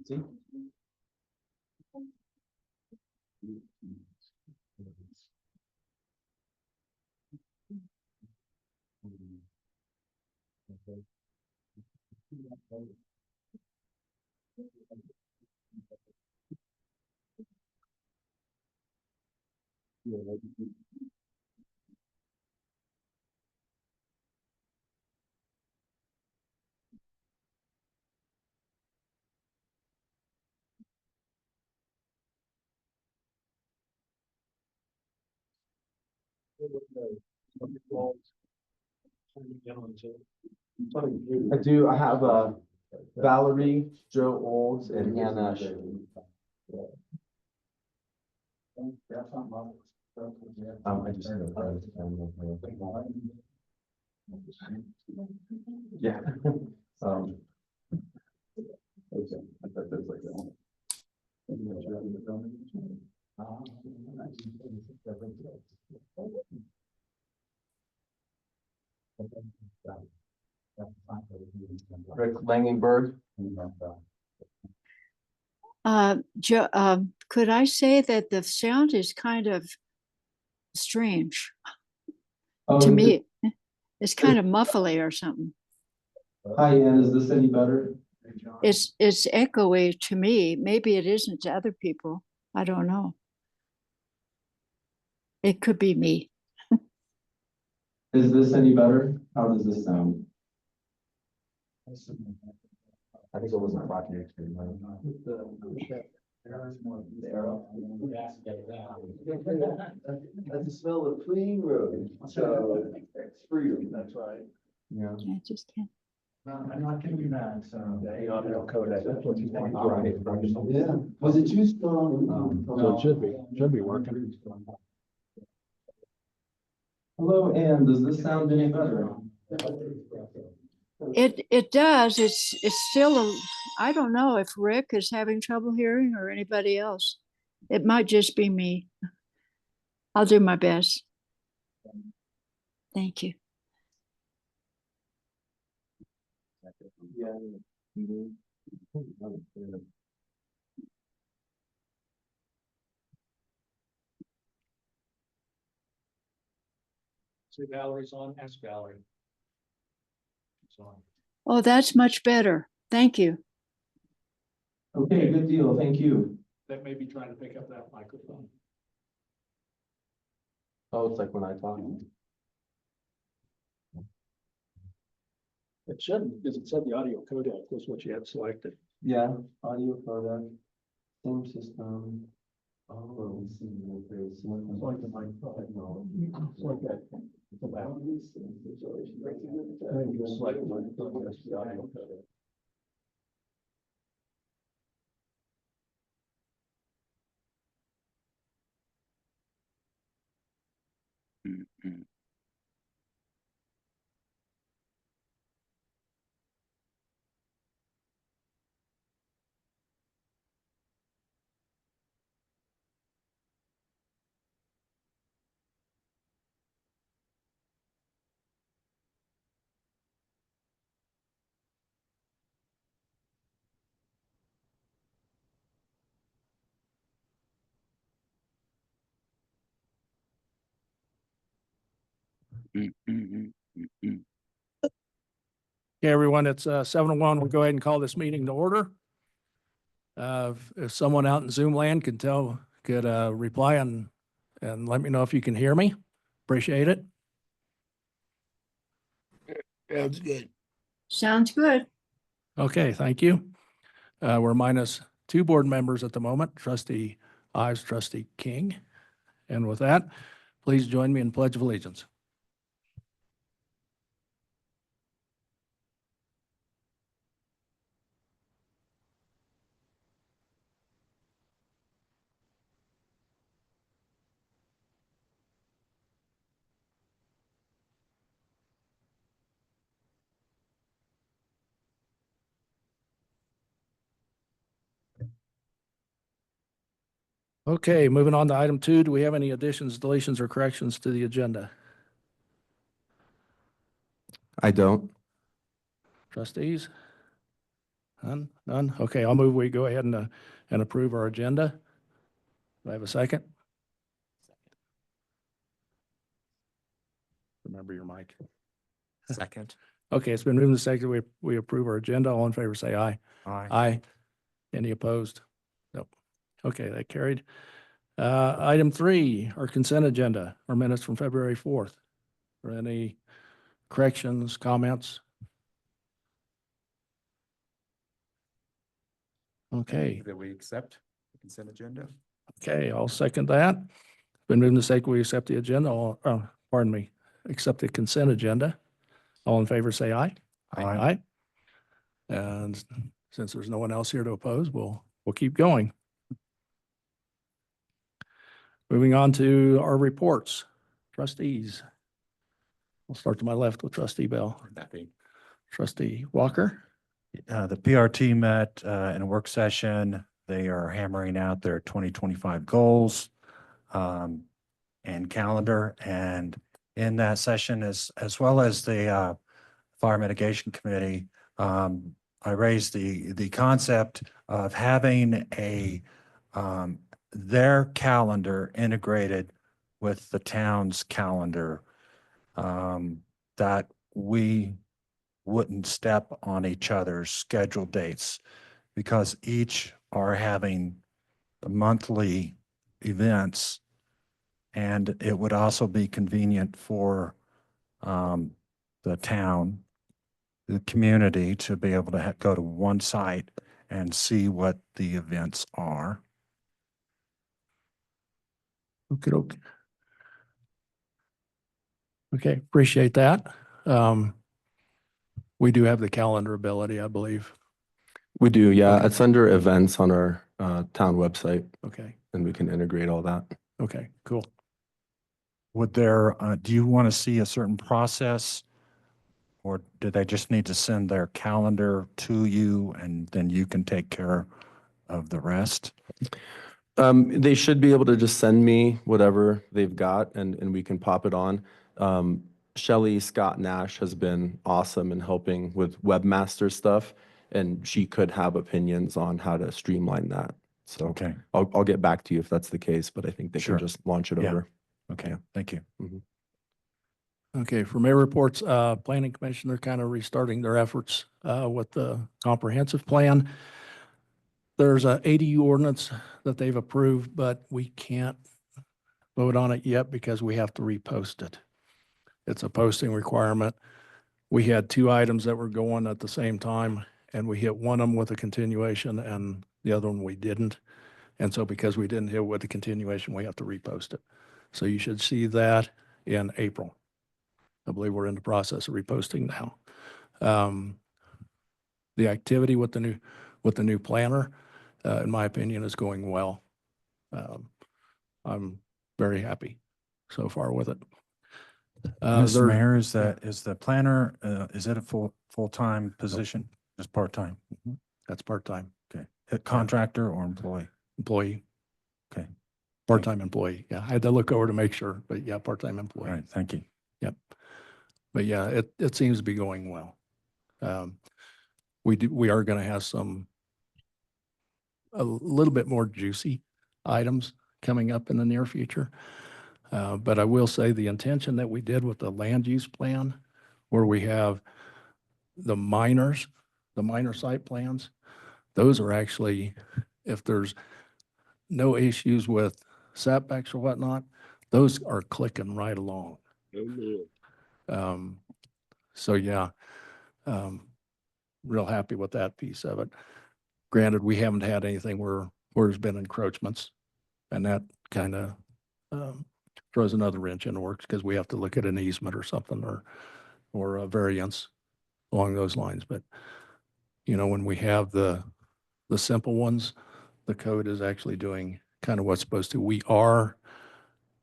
See? I do. I have Valerie, Joe Olds, and Hannah. I just yeah. Okay. I thought that was like that. Rick Langenberg. Could I say that the sound is kind of strange to me? It's kind of muffly or something. Hi, Ann. Is this any better? It's echoey to me. Maybe it isn't to other people. I don't know. It could be me. Is this any better? How does this sound? I think it wasn't talking to you. That's the smell of clean road. So it's freedom. That's right. Yeah. I just can't. No, I'm not gonna be mad, so the audio codec, that's what you want. Yeah. Was it too strong? So it should be working. Hello, Ann. Does this sound any better? It does. It's still I don't know if Rick is having trouble hearing or anybody else. It might just be me. I'll do my best. Thank you. So Valerie's on, ask Valerie. It's on. Oh, that's much better. Thank you. Okay, good deal. Thank you. That may be trying to pick up that microphone. Oh, it's like when I talk. It shouldn't, because it said the audio codec was what you had selected. Yeah, audio codec, same system. Oh, let's see. It's like the microphone. No, it's like that. It's about. It's like the microphone, that's the audio codec. Okay, everyone, it's 7:01. We'll go ahead and call this meeting to order. If someone out in Zoom land could reply and let me know if you can hear me. Appreciate it. That's good. Sounds good. Okay, thank you. We're minus 2 board members at the moment, Trustee Ives, Trustee King. And with that, please join me in Pledge of Allegiance. Okay, moving on to item 2. Do we have any additions, deletions, or corrections to the agenda? I don't. Trustees? None, none? Okay, I'll move, we go ahead and approve our agenda. Do I have a second? Remember your mic. Second. Okay, it's been moved and seconded. We approve our agenda. All in favor, say aye. Aye. Aye. Any opposed? Nope. Okay, that carried. Item 3, our consent agenda, our minutes from February 4th. Are any corrections, comments? Okay, That we accept the consent agenda? okay, I'll second that. Been moved and seconded. We accept the agenda. Pardon me, accept the consent agenda. All in favor, say aye. Aye. And since there's no one else here to oppose, we'll keep going. Moving on to our reports. Trustees. We'll start to my left with Trustee Bell. Nothing. Trustee Walker. The PRT met in a work session. They are hammering out their 2025 goals and calendar. And in that session, as well as the Fire Mitigation Committee, I raised the concept of having their calendar integrated with the town's calendar, that we wouldn't step on each other's scheduled dates, because each are having monthly events. And it would also be convenient for the town, the community, to be able to go to one site and see what the events are. Okay. Okay, appreciate that. We do have the calendar ability, I believe. We do, yeah. Okay. It's under events on our town website, Okay, and we can integrate all that. okay, cool. Would do you want to see a certain process? Or do they just need to send their calendar to you and then you can take care of the rest? They should be able to just send me whatever they've got, and we can pop it on. Shelley Scott Nash has been awesome in helping with webmaster stuff, and she could have opinions on how to streamline that. So Okay, I'll get back to you if that's the case, but I think they Sure. can just launch it Yeah. over. okay, Yeah. thank you. Okay, for mayor reports, planning commission, they're kind of restarting their efforts with the comprehensive plan. There's a ADU ordinance that they've approved, but we can't vote on it yet because we have to repost it. It's a posting requirement. We had 2 items that were going at the same time, and we hit one of them with a continuation and the other one we didn't. And so because we didn't hit with the continuation, we have to repost it. So you should see that in April. I believe we're in the process of reposting now. The activity with the new planner, in my opinion, is going well. I'm very happy so far with it. Mr. Mayor, is the planner, is it a full-time position? Just part-time? That's part-time Okay. A contractor or employee? employee, Okay, part-time employee. Yeah, I had to look over to make sure, but yeah, part-time all employee. right, thank you. Yep. But yeah, it seems to be going well. We are going to have a little bit more juicy items coming up in the near future. But I will say the intention that we did with the land use plan, where we have the minor site plans, those are actually, if there's no issues with setbacks or whatnot, those are clicking right along. So yeah, real happy with that piece of it. Granted, we haven't had anything where there's been encroachments, and that kind of throws another wrench in the works because we have to look at an easement or something or a variance along those lines. But you know, when we have the simple ones, the code is actually doing kind of what's supposed to. We are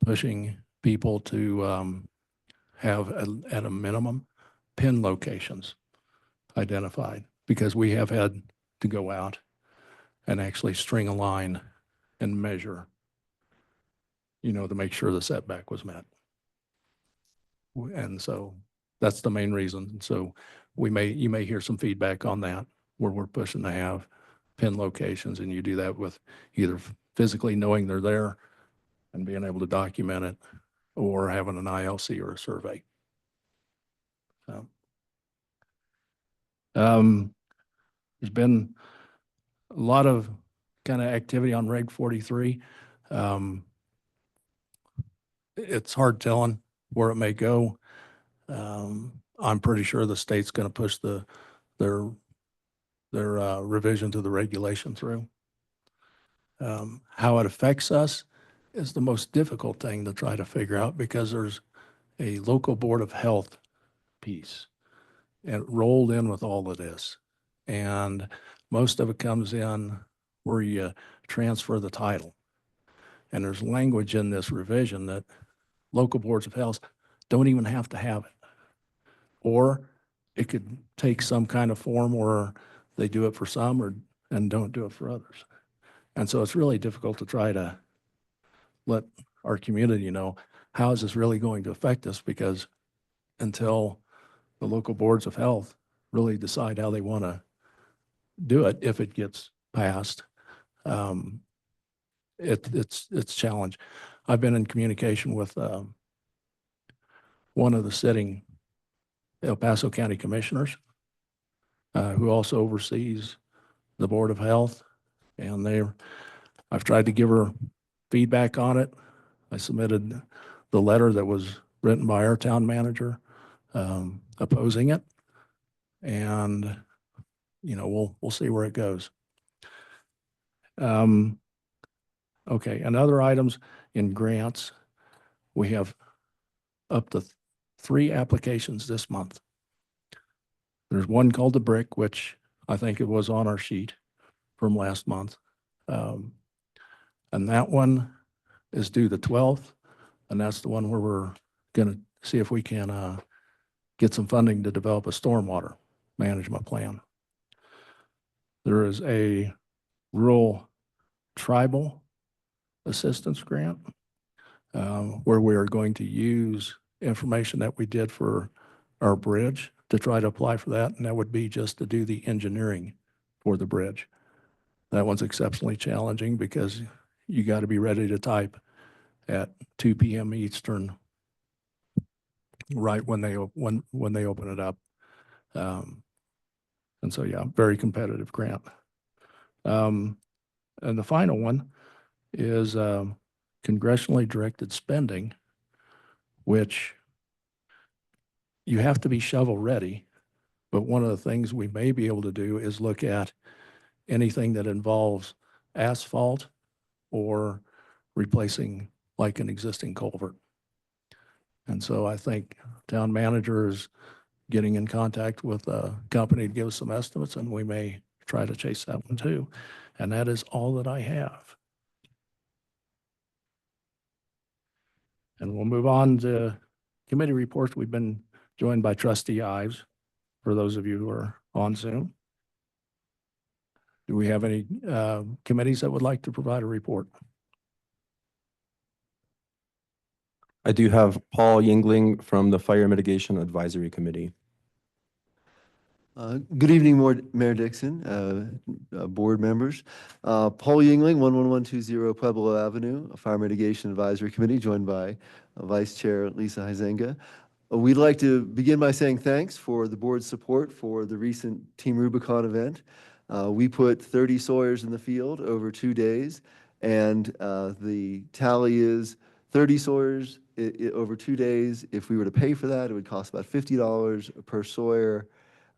pushing people to have at a minimum pin locations identified, because we have had to go out and actually string a line and measure, you know, to make sure the setback was met. And so that's the main reason. So you may hear some feedback on that where we're pushing to have pin locations, and you do that with either physically knowing they're there and being able to document it, or having an ILC or a survey. So, there's been a lot of kind of activity on Reg 43. It's hard telling where it may go. I'm pretty sure the state's going to push their revision to the regulation through. How it affects us is the most difficult thing to try to figure out, because there's a local board of health piece and rolled in with all of this. And most of it comes in where you transfer the title. And there's language in this revision that local boards of health don't even have to have it. Or it could take some kind of form where they do it for some and don't do it for others. And so it's really difficult to try to let our community know how is this really going to affect us, because until the local boards of health really decide how they want to do it, if it gets passed, it's challenge. I've been in communication with one of the sitting El Paso County commissioners, who also oversees the Board of Health, and I've tried to give her feedback on it. I submitted the letter that was written by our town manager, opposing it, and we'll see where it goes. Okay, and other items in grants, we have up to 3 applications this month. There's one called the BRIC, which I think it was on our sheet from last month. And that one is due the 12th, and that's the one where we're going to see if we can get some funding to develop a stormwater management plan. There is a rural tribal assistance grant where we are going to use information that we did for our bridge to try to apply for that, and that would be just to do the engineering for the bridge. That one's exceptionally challenging because you got to be ready to type at 2 p.m. Eastern, right when they open it up. And so, yeah, very competitive grant. And the final one is congressionally directed spending, which you have to be shovel ready. But one of the things we may be able to do is look at anything that involves asphalt or replacing like an existing culvert. And so I think town manager is getting in contact with a company to give us some estimates, and we may try to chase that one too. And that is all that I have. And we'll move on to committee reports. We've been joined by Trustee Ives, for those of you who are on Zoom. Do we have any committees that would like to provide a report? I do have Paul Yingling from the Fire Mitigation Advisory Committee. Good evening, Mayor Dixon, board members. Paul Yingling, 11120 Pueblo Avenue, Fire Mitigation Advisory Committee, joined by Vice Chair Lisa Huizenga. We'd like to begin by saying thanks for the board's support for the recent Team Rubicon event. We put 30 Sawyers in the field over 2 days, and the tally is 30 Sawyers over 2 days. If we were to pay for that, it would cost about $50 per Sawyer.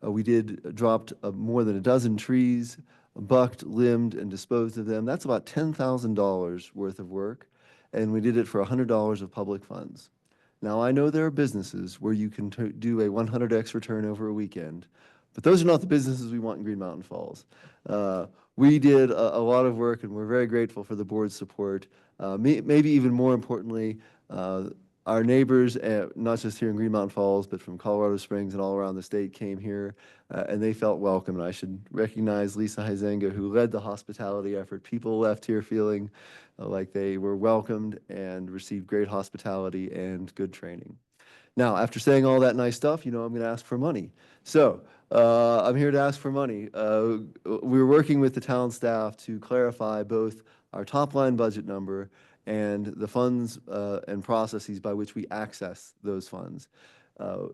We dropped more than a dozen trees, bucked, limbed, and disposed of them. That's about $10,000 worth of work, and we did it for $100 of public funds. Now, I know there are businesses where you can do a 100x return over a weekend, but those are not the businesses we want in Green Mountain Falls. We did a lot of work, and we're very grateful for the board's support. Maybe even more importantly, our neighbors, not just here in Green Mountain Falls, but from Colorado Springs and all around the state, came here, and they felt welcome. And I should recognize Lisa Huizenga, who led the hospitality effort. People left here feeling like they were welcomed and received great hospitality and good training. Now, after saying all that nice stuff, I'm going to ask for money. So I'm here to ask for money. We're working with the town staff to clarify both our top line budget number and the funds and processes by which we access those funds.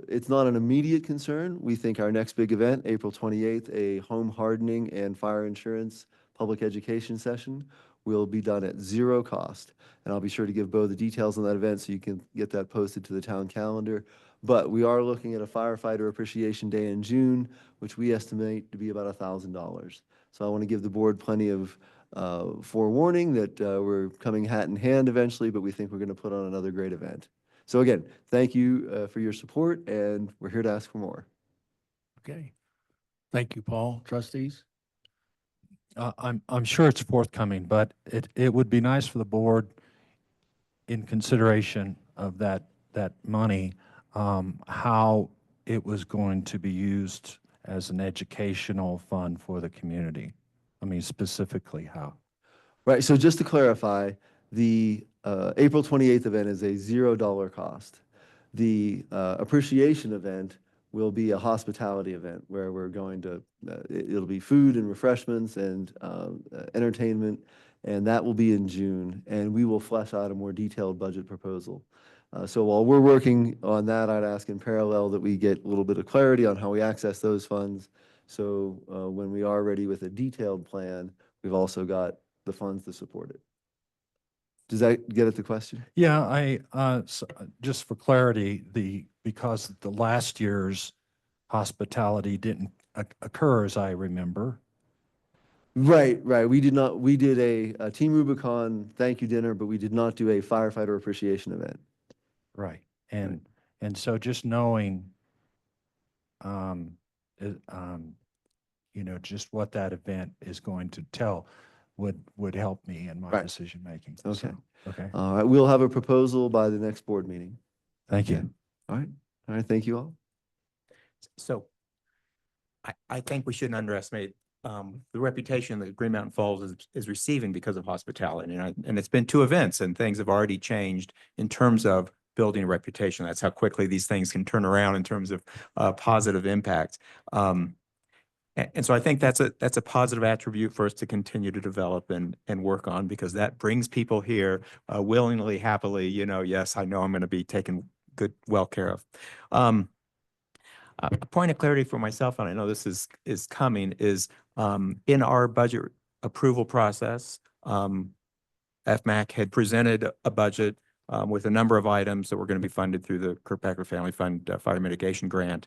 It's not an immediate concern. We think our next big event, April 28th, a home hardening and fire insurance public education session, will be done at zero cost. And I'll be sure to give Bo the details on that event so you can get that posted to the town calendar. But we are looking at a firefighter appreciation day in June, which we estimate to be about $1,000. So I want to give the board plenty of forewarning that we're coming hat in hand eventually, but we think we're going to put on another great event. So again, thank you for your support, and we're here to ask for more. Okay. Thank you, Paul. Trustees? I'm sure it's forthcoming, but it would be nice for the board, in consideration of that money, how it was going to be used as an educational fund for the community. I mean, specifically how. Right, so just to clarify, the April 28th event is a $0 cost. The appreciation event will be a hospitality event where we're going to, it'll be food and refreshments and entertainment, and that will be in June, and we will flesh out a more detailed budget proposal. So while we're working on that, I'd ask in parallel that we get a little bit of clarity on how we access those funds. So when we are ready with a detailed plan, we've also got the funds to support it. Does that get at the question? Yeah, just for clarity, because the last year's hospitality didn't occur, as I remember. Right. We did not, we did a Team Rubicon thank you dinner, but we did not do a firefighter appreciation event. Right. And so just knowing, just what that event is going to tell would help me in my Right. decision making. Okay. So, okay. All right, we'll have a proposal by the next board meeting. Thank you. All right. All right, thank you all. So I think we shouldn't underestimate the reputation that Green Mountain Falls is receiving because of hospitality. And it's been 2 events and things have already changed in terms of building a reputation. That's how quickly these things can turn around in terms of positive impact. And so I think that's a positive attribute for us to continue to develop and work on, because that brings people here willingly, happily, yes, I know I'm going to be taken well care of. A point of clarity for myself, and I know this is coming, is in our budget approval process, FMAC had presented a budget with a number of items that were going to be funded through the Kirkpatrick Family Fund Fire Mitigation Grant.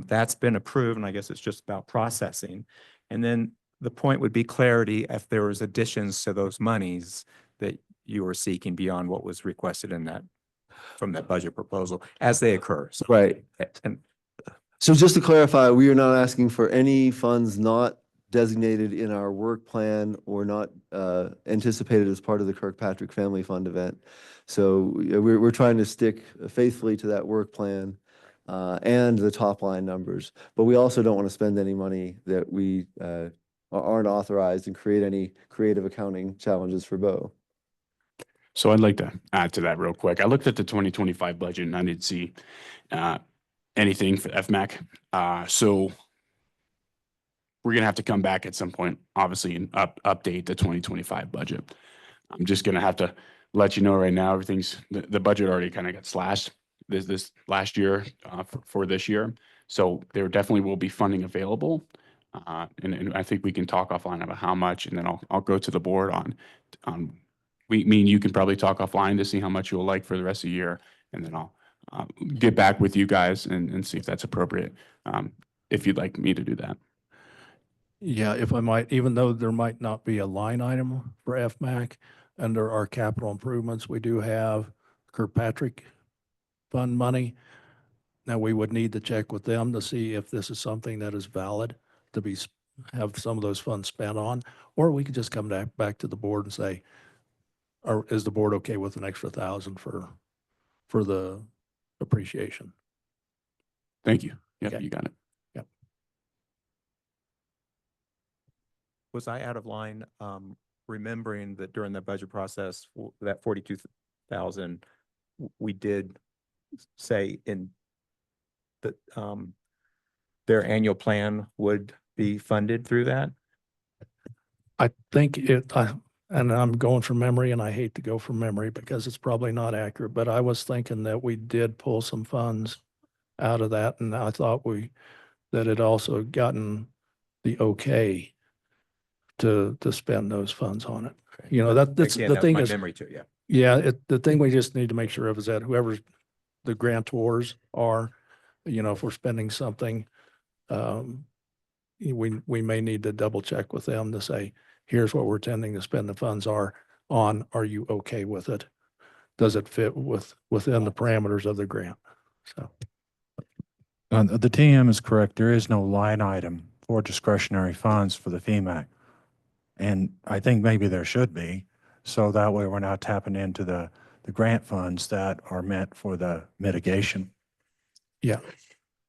That's been approved, and I guess it's just about processing. And then the point would be clarity if there was additions to those monies that you were seeking beyond what was requested in that, from that budget proposal as they occur. So, Right. and So just to clarify, we are not asking for any funds not designated in our work plan or not anticipated as part of the Kirkpatrick Family Fund event. So we're trying to stick faithfully to that work plan and the top line numbers. But we also don't want to spend any money that we aren't authorized and create any creative accounting challenges for Bo. So I'd like to add to that real quick. I looked at the 2025 budget and I didn't see anything for FMAC. So we're going to have to come back at some point, obviously, and update the 2025 budget. I'm just going to have to let you know right now, the budget already kind of got slashed this last year for this year. So there definitely will be funding available. And I think we can talk offline about how much, and then I'll go to the board on me and you can probably talk offline to see how much you'll like for the rest of the year. And then I'll get back with you guys and see if that's appropriate, if you'd like me to do that. Yeah, if I might, even though there might not be a line item for FMAC, under our capital improvements, we do have Kirkpatrick Fund money. Now, we would need to check with them to see if this is something that is valid to have some of those funds spent on, or we could just come back to the board and say, or is the board okay with an extra 1,000 for the appreciation? Thank you. Yeah, Okay. you got it. was I out of line remembering that during the budget process, that 42,000, we did say in the their annual plan would be funded through that? I think and I'm going from memory, and I hate to go from memory because it's probably not accurate, but I was thinking that we did pull some funds out of that, and I thought that it also gotten the okay to spend those funds on it. You know, that's Again, the that's thing my is, memory too, yeah. yeah, the thing we just need to make sure of is that whoever the grantors are, you know, if we're spending something, we may need to double check with them to say, here's what we're intending to spend the funds on. Are you okay with it? Does it fit within the parameters of the grant? So, The TM is correct. There is no line item for discretionary funds for the FEMAC. And I think maybe there should be, so that way we're not tapping into the grant funds that are meant for the mitigation. yeah,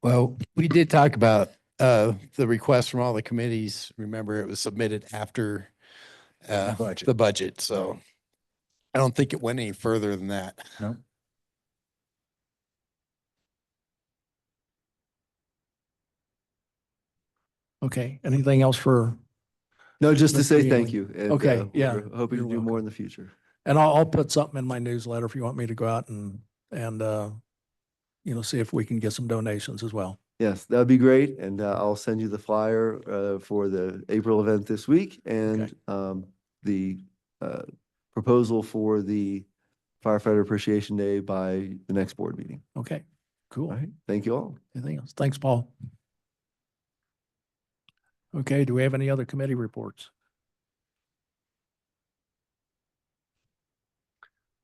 Well, we did talk about the request from all the committees. Remember, it was submitted after budget. the budget, so I don't think it went any further than that. No. okay. Anything else for, No, just to Mr. say thank Yingling. you. And, Okay, yeah, we're hoping you're to do more welcome. in the future. and I'll put something in my newsletter if you want me to go out and you know, see if we can get some donations as well. Yes, that'd be great. And I'll send you the flyer for the April event this week and the proposal for the Firefighter Appreciation Day by the next board meeting. Okay, cool. All right. Thank you all. Anything else? Thanks, Paul. Okay, do we have any other committee reports?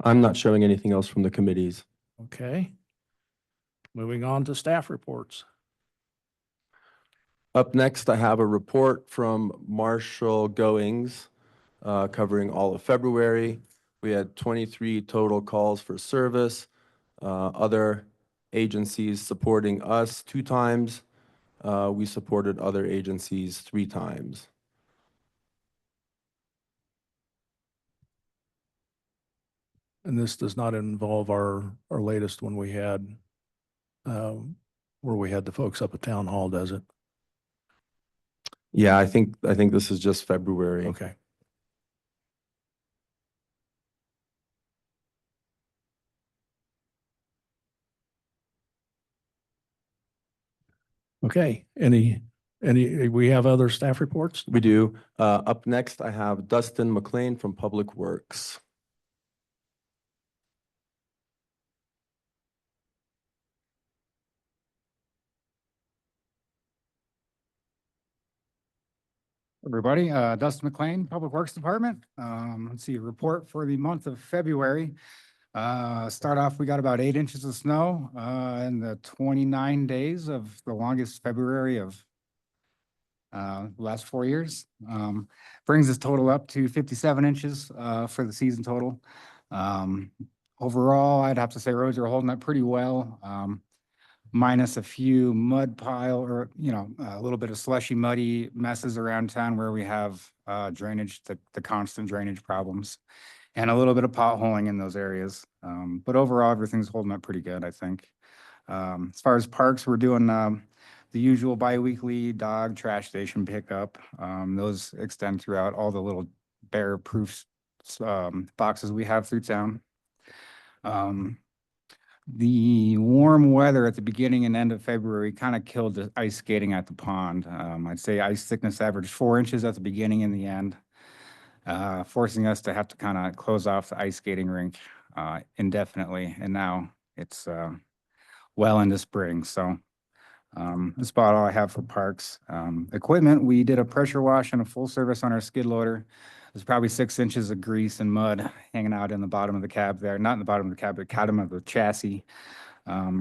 I'm not showing anything else from the committees. Okay. Moving on to staff reports. Up next, I have a report from Marshall Goings covering all of February. We had 23 total calls for service. Other agencies supporting us 2 times. We supported other agencies 3 times. And this does not involve our latest one we had, where we had the folks up at town hall, does it? Yeah, I think this is just February. Okay. Okay, we have other staff reports? We do. Up next, I have Dustin McLean from Public Works. Everybody, Dustin McLean, Public Works Department. Let's see, report for the month of February. Start off, we got about 8 inches of snow in the 29 days of the longest February of last 4 years. Brings this total up to 57 inches for the season total. Overall, I'd have to say roads are holding up pretty well. Minus a few mud pile or, you know, a little bit of slushy, muddy messes around town where we have drainage, the constant drainage problems, and a little bit of potholing in those areas. But overall, everything's holding up pretty good, I think. As far as parks, we're doing the usual biweekly dog trash station pickup. Those extend throughout all the little bear-proof boxes we have through town. The warm weather at the beginning and end of February kind of killed the ice skating at the pond. I'd say ice thickness averaged 4 inches at the beginning and the end, forcing us to have to kind of close off the ice skating rink indefinitely. And now it's well into spring. So that's about all I have for parks. Equipment, we did a pressure wash and a full service on our skid loader. There's probably 6 inches of grease and mud hanging out in the bottom of the cab there, not in the bottom of the cab, but bottom of the chassis.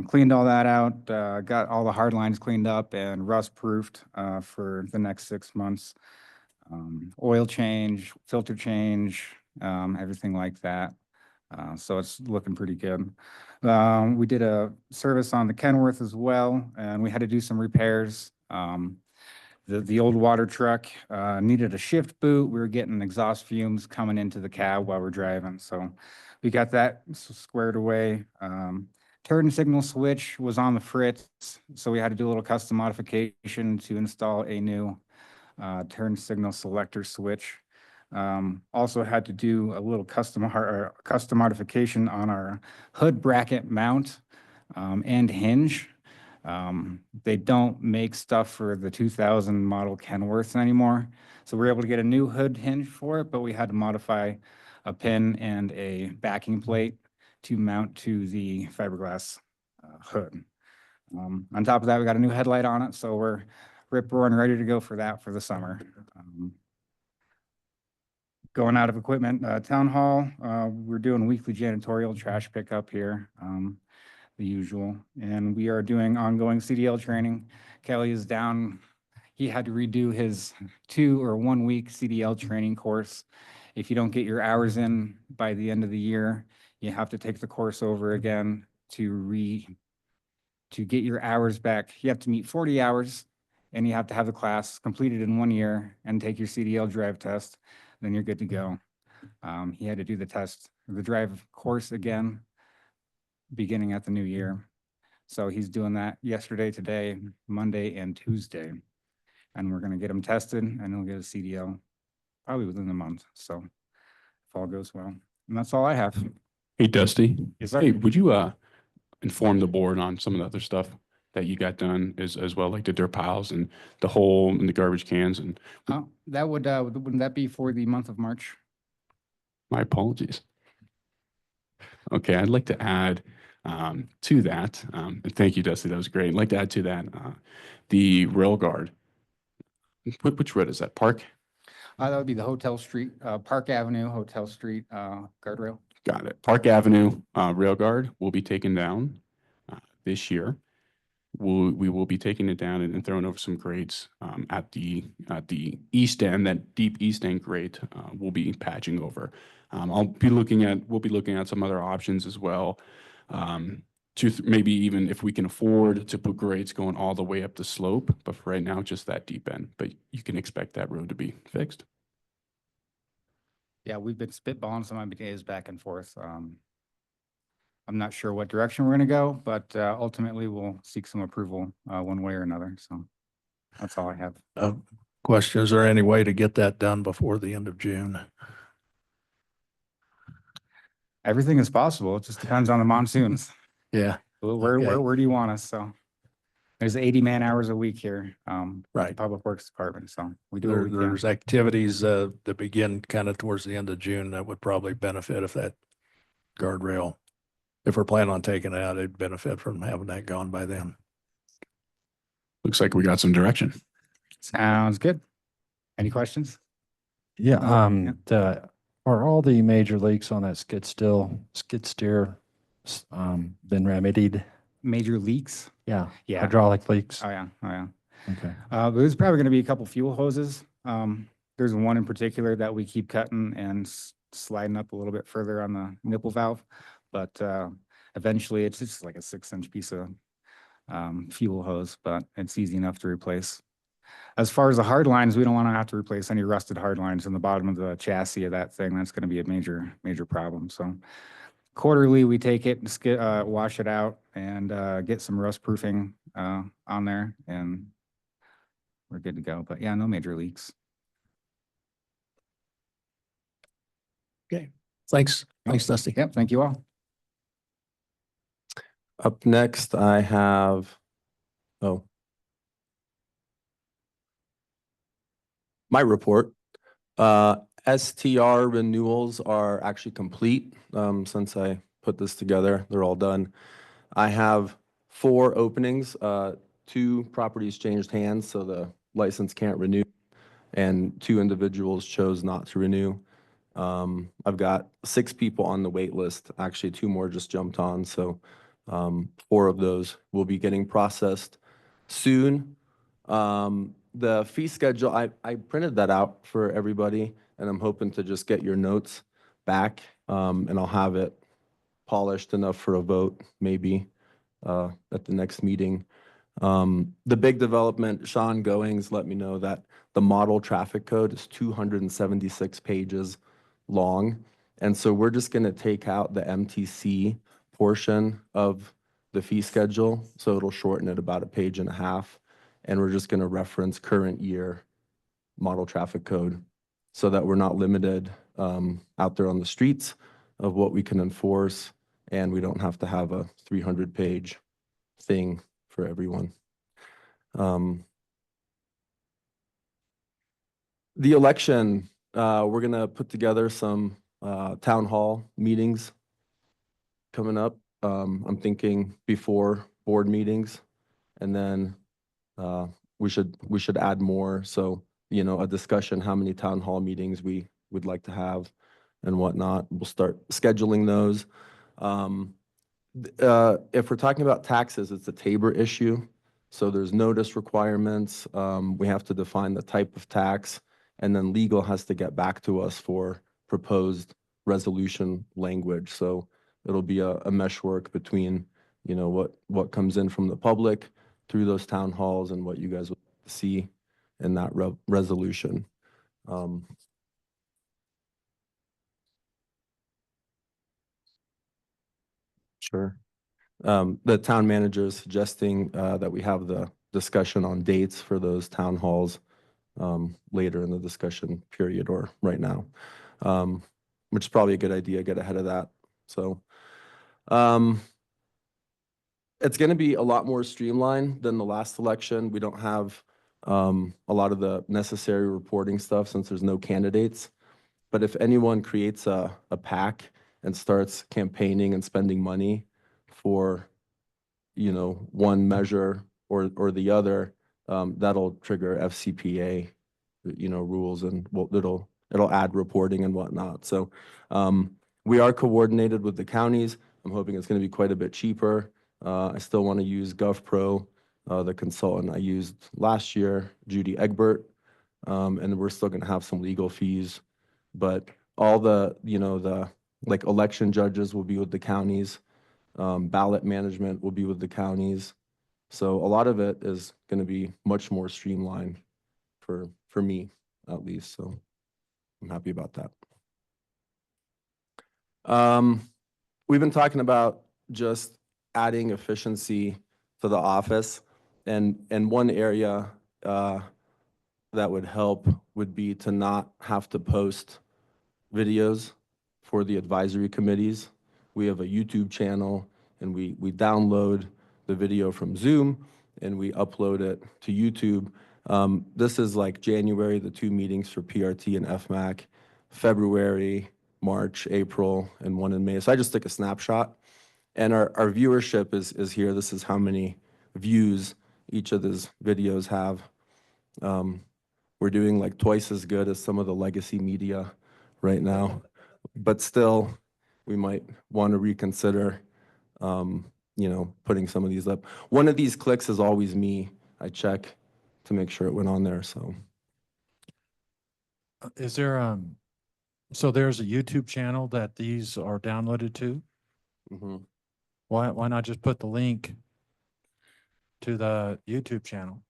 Cleaned all that out, got all the hard lines cleaned up and rust proofed for the next 6 months. Oil change, filter change, everything like that. So it's looking pretty good. We did a service on the Kenworth as well, and we had to do some repairs. The old water truck needed a shift boot. We were getting exhaust fumes coming into the cab while we're driving, so we got that squared away. Turn signal switch was on the fritz, so we had to do a little custom modification to install a new turn signal selector switch. Also had to do a little custom modification on our hood bracket mount and hinge. They don't make stuff for the 2000 model Kenworths anymore. So we're able to get a new hood hinge for it, but we had to modify a pin and a backing plate to mount to the fiberglass hood. On top of that, we got a new headlight on it, so we're rip roaring ready to go for that for the summer. Going out of equipment, town hall, we're doing weekly janitorial trash pickup here, the usual, and we are doing ongoing CDL training. Kelly is down. He had to redo his 2 or 1 week CDL training course. If you don't get your hours in by the end of the year, you have to take the course over again to get your hours back. You have to meet 40 hours and you have to have the class completed in 1 year and take your CDL drive test. Then you're good to go. He had to do the drive course again, beginning at the new year. So he's doing that yesterday, today, Monday, and Tuesday. And we're gonna get him tested and he'll get a CDL probably within the month. So if all goes well. And that's all I have. Hey, Dusty. Yes, sir. Hey, would you inform the board on some of the other stuff that you got done as well, like the dirt piles and the hole and the garbage cans? And That wouldn't that be for the month of March? my apologies. Okay, I'd like to add to that, and thank you, Dusty, that was great. I'd like to add to that the rail guard. Which road is that? Park? That would be the Hotel Street, Park Avenue, Hotel Street, guardrail. Got it. Park Avenue rail guard will be taken down this year. We will be taking it down and throwing over some grates at the east end. That deep east end grate we'll be patching over. We'll be looking at some other options as well. Maybe even if we can afford to put grades going all the way up the slope, but for right now, just that deep end. But you can expect that road to be fixed. Yeah, we've been spitballing some ideas back and forth. I'm not sure what direction we're gonna go, but ultimately we'll seek some approval one way or another. So that's all I have. Question, is there any way to get that done before the end of June? Everything is possible. It just depends on the monsoons. Yeah, Where do you want us? So there's 80 man hours a week here. With the Right. Public Works Department. So we do what we can. there's activities that begin kind of towards the end of June that would probably benefit if that guardrail, if we're planning on taking it out, it'd benefit from having that gone by then. Looks like we got some direction. Sounds good. Any questions? Yeah, Yeah. are all the major leaks on that skid steer, been remedied? Major leaks? Yeah. Yeah. Hydraulic leaks? Oh, yeah. Oh, yeah. Okay. There's probably going to be a couple fuel hoses. There's one in particular that we keep cutting and sliding up a little bit further on the nipple valve. But eventually it's just like a 6-inch piece of fuel hose, but it's easy enough to replace. As far as the hard lines, we don't want to have to replace any rusted hard lines in the bottom of the chassis of that thing. That's going to be a major problem. So quarterly, we take it and wash it out and get some rust proofing on there, and we're good to go. But yeah, no major leaks. Okay, thanks. Thanks, Dusty. Yep, thank you all. Up next, I have, my report. STR renewals are actually complete since I put this together. They're all done. I have 4 openings. 2 properties changed hands, so the license can't renew, and 2 individuals chose not to renew. I've got 6 people on the wait list. Actually, 2 more just jumped on, so 4 of those will be getting processed soon. The fee schedule, I printed that out for everybody, and I'm hoping to just get your notes back, and I'll have it polished enough for a vote, maybe at the next meeting. The big development, Sean Goings let me know that the model traffic code is 276 pages long. And so we're just going to take out the MTC portion of the fee schedule, so it'll shorten it about a page and a half. And we're just gonna reference current year model traffic code so that we're not limited out there on the streets of what we can enforce, and we don't have to have a 300-page thing for everyone. The election, we're gonna put together some town hall meetings coming up. I'm thinking before board meetings, and then we should add more. So, you know, a discussion, how many town hall meetings we would like to have and whatnot. We'll start scheduling those. If we're talking about taxes, it's a Tabor issue. So there's notice requirements. We have to define the type of tax, and then legal has to get back to us for proposed resolution language. So it'll be a meshwork between, you know, what comes in from the public through those town halls and what you guys will see in that resolution. Sure. The town manager is suggesting that we have the discussion on dates for those town halls later in the discussion period or right now, which is probably a good idea, get ahead of that. So it's going to be a lot more streamlined than the last election. We don't have a lot of the necessary reporting stuff since there's no candidates. But if anyone creates a PAC and starts campaigning and spending money for, you know, one measure or the other, that'll trigger FCPA, you know, rules, and it'll add reporting and whatnot. So we are coordinated with the counties. I'm hoping it's going to be quite a bit cheaper. I still want to use GovPro, the consultant I used last year, Judy Egbert, and we're still going to have some legal fees. But all the, you know, the like election judges will be with the counties. Ballot management will be with the counties. So a lot of it is going to be much more streamlined for me, at least. So I'm happy about that. We've been talking about just adding efficiency to the office, and one area that would help would be to not have to post videos for the advisory committees. We have a YouTube channel, and we download the video from Zoom and we upload it to YouTube. This is like January, the 2 meetings for PRT and FMAC, February, March, April, and 1 in May. So I just took a snapshot, and our viewership is here. This is how many views each of these videos have. We're doing like twice as good as some of the legacy media right now, but still, we might want to reconsider, you know, putting some of these up. One of these clicks is always me. I check to make sure it went on there. So, Is there, so there's a YouTube channel that these are downloaded to? Why not just put the link to the YouTube channel?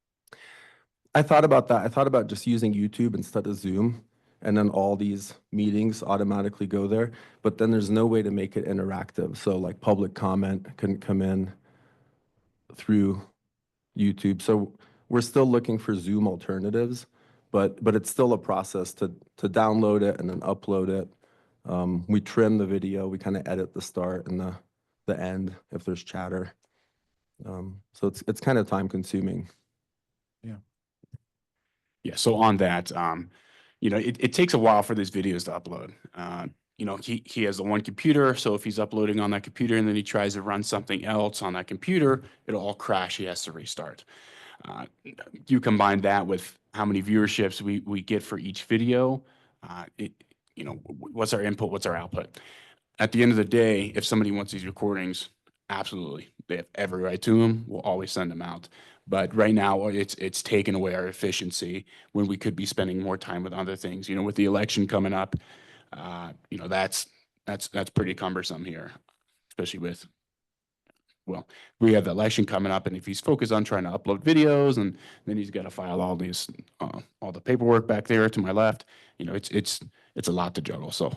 I thought about that. I thought about just using YouTube instead of Zoom, and then all these meetings automatically go there. But then there's no way to make it interactive. So like public comment couldn't come in through YouTube. So we're still looking for Zoom alternatives, but it's still a process to download it and then upload it. We trim the video. We kind of edit the start and the end if there's chatter. So it's kind of time consuming. Yeah, so on that, you know, it takes a while for these videos to upload. You know, he has the one computer, so if he's uploading on that computer and then he tries to run something else on that computer, it'll all crash. He has to restart. You combine that with how many viewerships we get for each video, you know, what's our input, what's our output? At the end of the day, if somebody wants these recordings, absolutely, they have every right to them. We'll always send them out. But right now, it's taken away our efficiency when we could be spending more time with other things. You know, with the election coming up, you know, that's pretty cumbersome here, especially with, well, we have the election coming up, and if he's focused on trying to upload videos, and then he's got to file all these, all the paperwork back there to my left, you know, it's a lot to juggle. So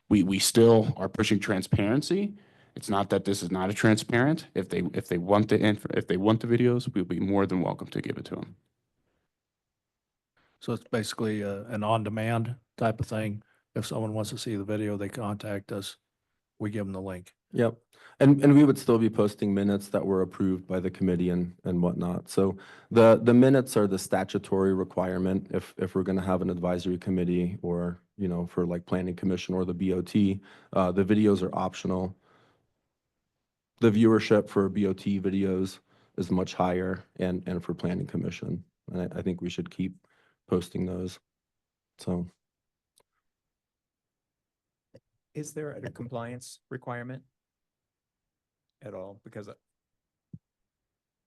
we still are pushing transparency, It's not that this is not a transparent. If they want if they want the videos, we'll be more than welcome to give it to them. So it's basically an on-demand type of thing. If someone wants to see the video, they contact us. We give them the link. Yep. And we would still be posting minutes that were approved by the committee and whatnot. So the minutes are the statutory requirement if we're going to have an advisory committee or, you know, for like planning commission or the BOT. The videos are optional. The viewership for BOT videos is much higher and for planning commission. And I think we should keep posting those. So Is there a compliance requirement at all? Because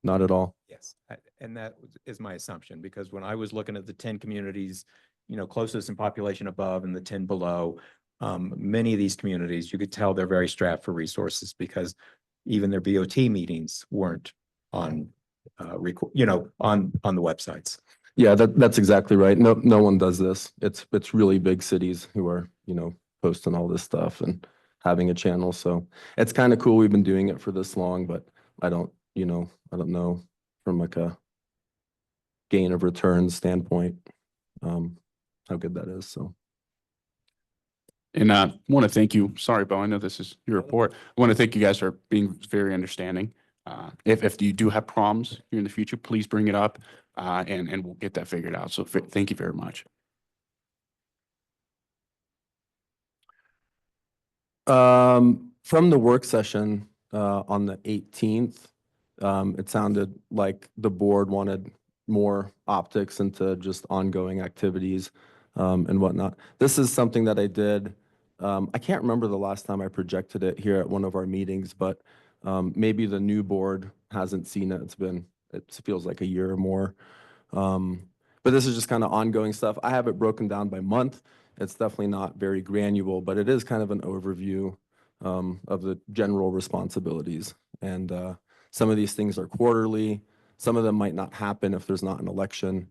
not at all. yes, and that is my assumption, because when I was looking at the 10 communities, you know, closest in population above and the 10 below, many of these communities, you could tell they're very strapped for resources because even their BOT meetings weren't on, you know, on the websites. Yeah, that's exactly right. No one does this. It's really big cities who are, you know, posting all this stuff and having a channel. So it's kind of cool we've been doing it for this long, but I don't know from like a gain of returns standpoint, how good that is. So. And I want to thank you. Sorry, Bo, I know this is your report. I want to thank you guys for being very understanding. If you do have problems here in the future, please bring it up, and we'll get that figured out. So thank you very much. From the work session on the 18th, it sounded like the board wanted more optics into just ongoing activities and whatnot. This is something that I did. I can't remember the last time I projected it here at one of our meetings, but maybe the new board hasn't seen it. It feels like a year or more. But this is just kind of ongoing stuff. I have it broken down by month. It's definitely not very granular, but it is kind of an overview of the general responsibilities. And some of these things are quarterly. Some of them might not happen if there's not an election.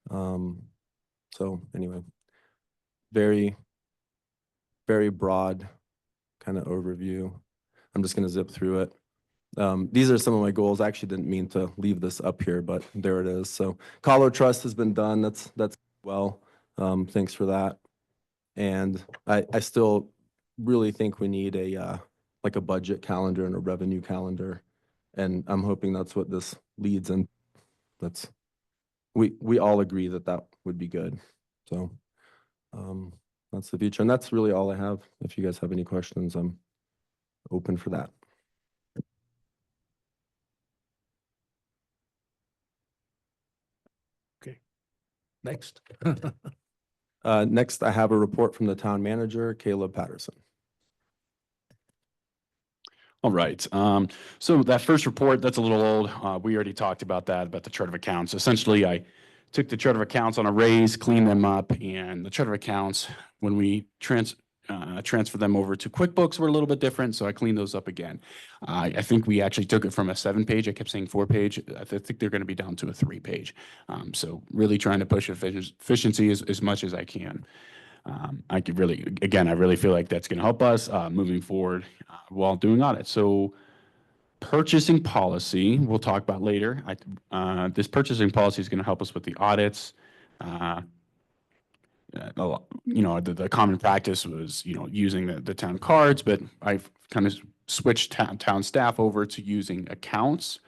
So anyway, very, very broad kind of overview. I'm just going to zip through it. These are some of my goals. I actually didn't mean to leave this up here, but there it is. So Colo Trust has been done. That's well. Thanks for that. And I still really think we need a like a budget calendar and a revenue calendar. And I'm hoping that's what this leads in. We all agree that would be good. So that's the future. And that's really all I have. If you guys have any questions, I'm open for that. Okay. Next. Next, I have a report from the town manager, Caleb Patterson. All right. So that first report, that's a little old. We already talked about that, about the chart of accounts. Essentially, I took the chart of accounts on a raise, cleaned them up, and the chart of accounts, when we transfer them over to QuickBooks, were a little bit different, so I cleaned those up again. I think we actually took it from a 7-page. I kept saying 4-page. I think they're going to be down to a 3-page. So really trying to push efficiency as much as I can. I really feel like that's going to help us moving forward while doing audits. So purchasing policy, we'll talk about later. This purchasing policy is going to help us with the audits. The common practice was, using the town cards, but I've kind of switched town staff over to using accounts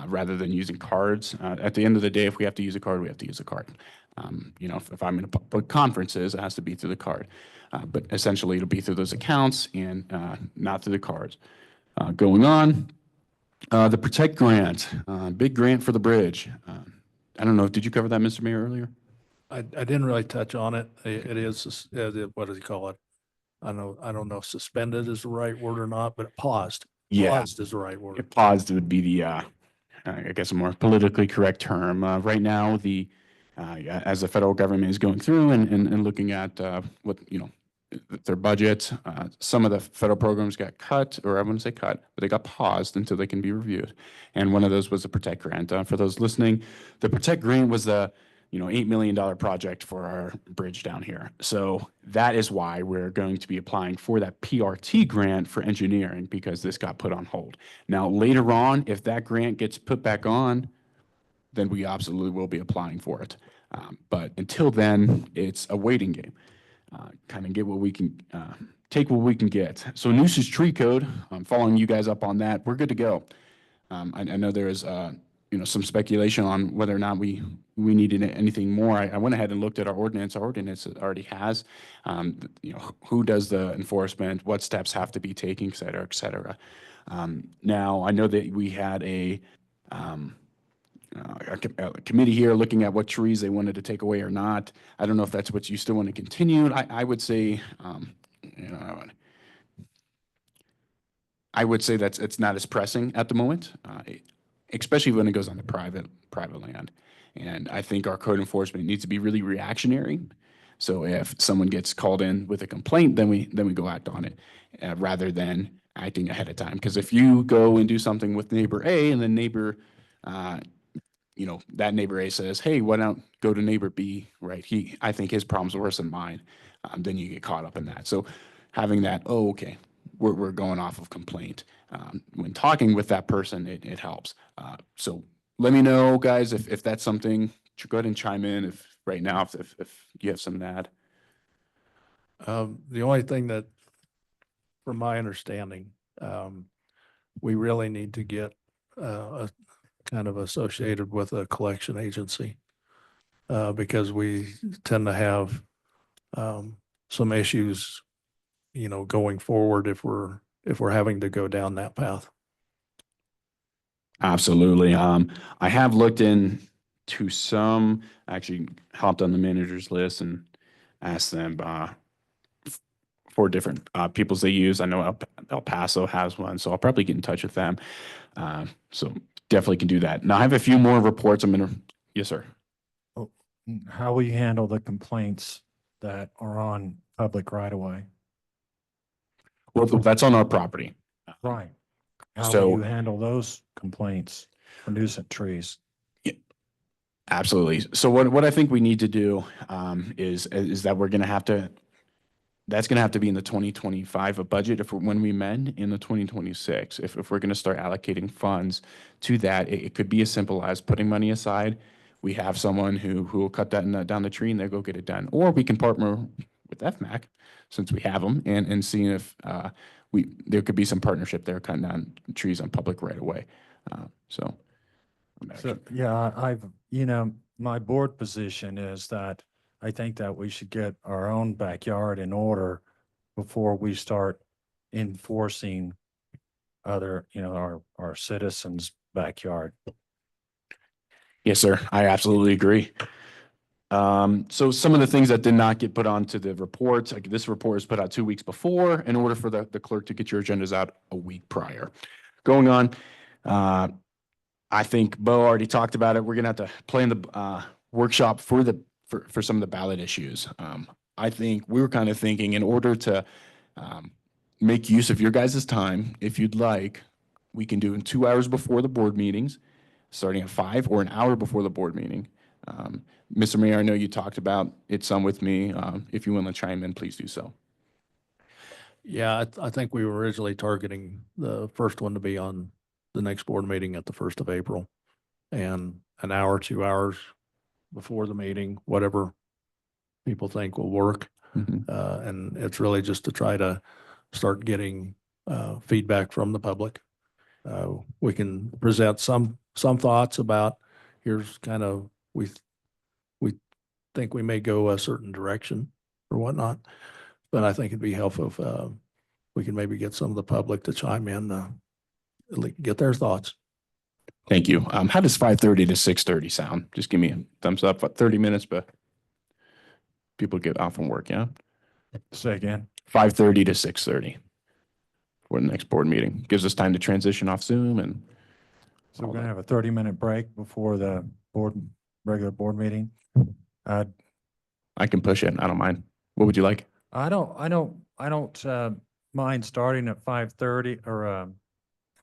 rather than using cards. At the end of the day, if we have to use a card, we have to use a card. If I'm in public conferences, it has to be through the card. But essentially, it'll be through those accounts and not through the cards. Going on, the Protect Grant, big grant for the bridge. I don't know, did you cover that, Mr. Mayor, earlier? I didn't really touch on it. It is, what does he call it? I don't know if suspended is the right word or not, but paused. Yeah. Paused is the right word. Paused would be the, I guess, a more politically correct term. Right now, as the federal government is going through and looking at what, their budget, some of the federal programs got cut, or I wouldn't say cut, but they got paused until they can be reviewed. And one of those was the Protect Grant. For those listening, the Protect Grant was $8 million project for our bridge down here. So that is why we're going to be applying for that PRT grant for engineering, because this got put on hold. Now, later on, if that grant gets put back on, then we absolutely will be applying for it. But until then, it's a waiting game. Kind of get what we can, take what we can get. So nuisance tree code, I'm following you guys up on that. We're good to go. I know there is, some speculation on whether or not we needed anything more. I went ahead and looked at our ordinance. Our ordinance already has, who does the enforcement, what steps have to be taken, et cetera, et cetera. Now, I know that we had a committee here looking at what trees they wanted to take away or not. I don't know if that's what you still want to continue. I would say, I would say that's it's not as pressing at the moment, especially when it goes on the private land. And I think our code enforcement needs to be really reactionary. So if someone gets called in with a complaint, then we go act on it, rather than acting ahead of time. Because if you go and do something with neighbor A and then neighbor that neighbor A says, hey, why don't go to neighbor B, right? I think his problem's worse than mine. Then you get caught up in that. So having that, oh, okay, we're going off of complaint. When talking with that person, it helps. So let me know, guys, if that's something, go ahead and chime in if right now, if you have something to add. The only thing that, from my understanding, we really need to get a kind of associated with a collection agency, because we tend to have some issues, going forward if we're having to go down that path. Absolutely. I have looked into some, actually hopped on the manager's list and asked them for different peoples they use. I know El Paso has one, so I'll probably get in touch with them. So definitely can do that. Now I have a few more reports. Yes, sir. How will you handle the complaints that are on public right of way? Well, that's on our property. Right. How So- will you handle those complaints for nuisance trees? Absolutely. So what I think we need to do is that we're going to have to, that's going to have to be in the 2025 budget when we amend in the 2026. If we're going to start allocating funds to that, it could be as simple as putting money aside. We have someone who will cut that down the tree and they go get it done. Or we can partner with FMAC, since we have them, and seeing if there could be some partnership there cutting down trees on public right away. So Yeah, my board position is that I think that we should get our own backyard in order before we start enforcing other, our citizens' backyard. yes, sir. I absolutely agree. So some of the things that did not get put onto the reports, like this report is put out 2 weeks before in order for the clerk to get your agendas out a week prior. Going on, I think Bo already talked about it. We're gonna have to plan the workshop for some of the ballot issues. I think we were kind of thinking, in order to make use of your guys' time, if you'd like, we can do in 2 hours before the board meetings, starting at 5, or an hour before the board meeting. Mr. Mayor, I know you talked about it some with me. If you want to chime in, please do so. Yeah, I think we were originally targeting the first one to be on the next board meeting at the 1st of April, and an hour, 2 hours before the meeting, whatever people think will work. Mhm. And it's really just to try to start getting feedback from the public. We can present some thoughts about, here's kind of, we think we may go a certain direction or whatnot. But I think it'd be helpful if we can maybe get some of the public to chime in, get their thoughts. Thank you. How does 5:30 to 6:30 sound? Just give me a thumbs up. 30 minutes, but people get off from work, yeah? Say again. 5:30 to 6:30 for the next board meeting. Gives us time to transition off Zoom and So we're gonna have a 30-minute break before the regular board meeting. I can push it. I don't mind. What would you like? I don't mind starting at 5:30 or,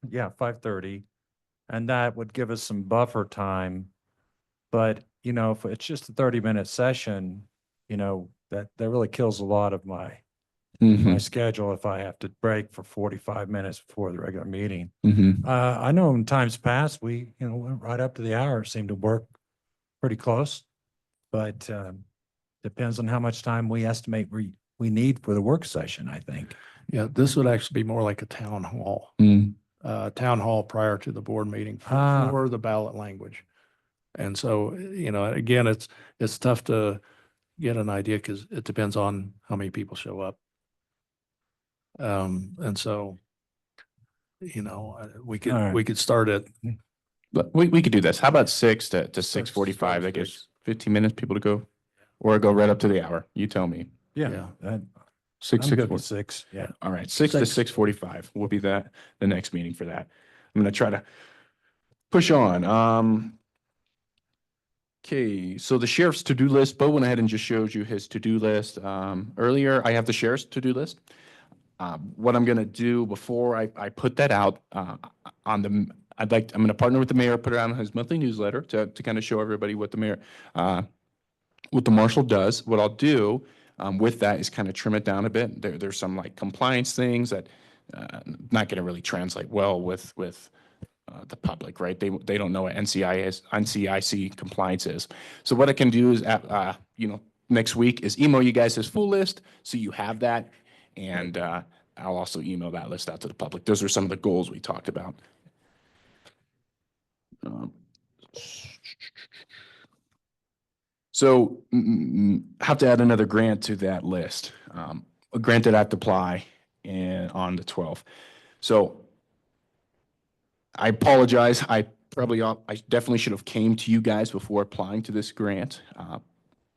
5:30. And that would give us some buffer time. But you know, if it's just a 30-minute session, you know, that really kills a lot of my Mhm. schedule if I have to break for 45 minutes before the regular meeting. Mhm. I know in times past, we, you know, went right up to the hour, seemed to work pretty close. But depends on how much time we estimate we need for the work session, I think. Yeah, this would actually be more like a town hall. Mm. Town hall prior to the board meeting Ah. for the ballot language. And so, you know, again, it's tough to get an idea because it depends on how many people show up. And so, you know, we All right. could start at, But we could do this. How about 6 to 6:45? That gives 15 minutes people to go, or go right up to the hour. You tell me. yeah. I'm 6, good 6, with 6. Yeah. All right, 6 to 6. 6:45 will be the next meeting for that. I'm gonna try to push on. Okay, so the sheriff's to-do list, Bo went ahead and just showed you his to-do list. Earlier, I have the sheriff's to-do list. What I'm gonna do before I put that out, on the, I'm gonna partner with the mayor, put it on his monthly newsletter to kind of show everybody what the mayor, what the marshal does. What I'll do, with that is kind of trim it down a bit. There's some like compliance things that, not gonna really translate well with, the public, right? They don't know what NCIC compliance is. So what I can do is, you know, next week is email you guys his full list, so you have that. And, I'll also email that list out to the public. Those are some of the goals we talked about. So have to add another grant to that list. A grant that I have to apply on the 12th. So I apologize. I definitely should have came to you guys before applying to this grant.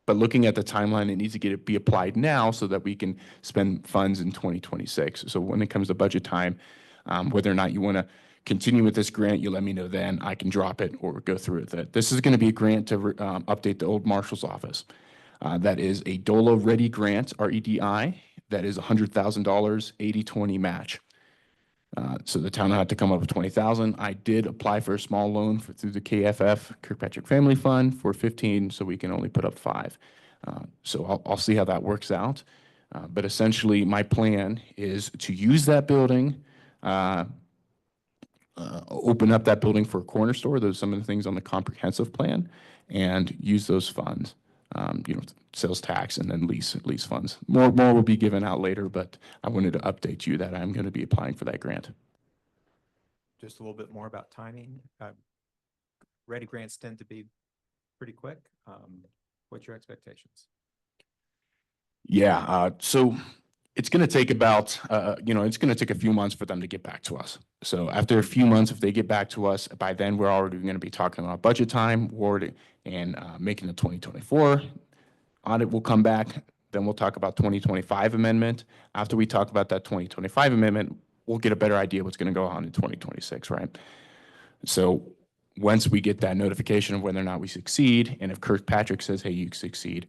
But looking at the timeline, it needs to be applied now so that we can spend funds in 2026. So when it comes to budget time, whether or not you want to continue with this grant, you let me know then. I can drop it or go through with it. This is going to be a grant to update the old marshal's office. That is a DOLA Ready grant, REDI. That is $100,000, 80-20 match. So the town had to come up with 20,000. I did apply for a small loan through the KFF, Kirkpatrick Family Fund, for 15, so we can only put up 5. So I'll see how that works out. But essentially, my plan is to use that building, open up that building for a corner store. Those are some of the things on the comprehensive plan, and use those funds. You know, sales tax and then lease funds. More will be given out later, but I wanted to update you that I'm going to be applying for that grant. Just a little bit more about timing. Ready grants tend to be pretty quick. What's your expectations? Yeah, so it's going to take about, you know, it's going to take a few months for them to get back to us. So after a few months, if they get back to us, by then we're already going to be talking about budget time, ward, and making the 2024 audit will come back. Then we'll talk about 2025 amendment. After we talk about that 2025 amendment, we'll get a better idea what's going to go on in 2026, right? So once we get that notification of whether or not we succeed, and if Kirkpatrick says, hey, you succeed,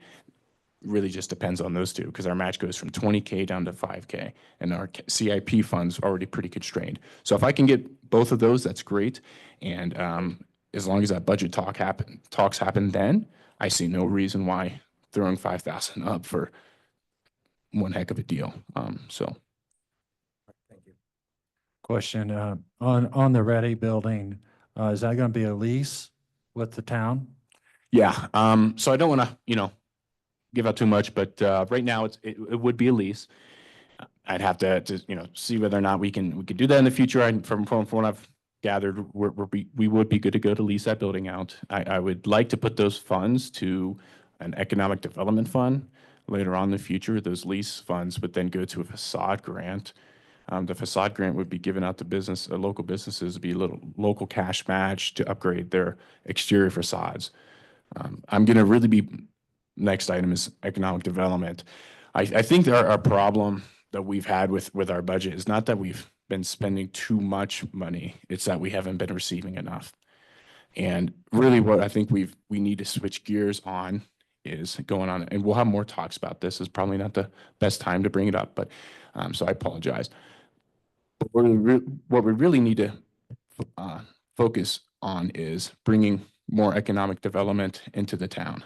really just depends on those two, because our match goes from 20K down to 5K, and our CIP fund's already pretty constrained. So if I can get both of those, that's great. And as long as that budget talks happen then, I see no reason why throwing 5,000 up for one heck of a deal. So Thank you. Question, on the Ready building, is that going to be a lease with the town? yeah, so I don't want to, you know, give out too much, but right now it would be a lease. I'd have to you know, see whether or not we can do that in the future. From what I've gathered, we would be good to go to lease that building out. I would like to put those funds to an economic development fund later on in the future. Those lease funds would then go to a facade grant. The facade grant would be given out to local businesses, be a little local cash match to upgrade their exterior facades. I'm going to really be, next item is economic development. I think our problem that we've had with our budget is not that we've been spending too much money, it's that we haven't been receiving enough. And really what I think we need to switch gears on is going on, and we'll have more talks about this. It's probably not the best time to bring it up, but so I apologize. But what we really need to focus on is bringing more economic development into the town.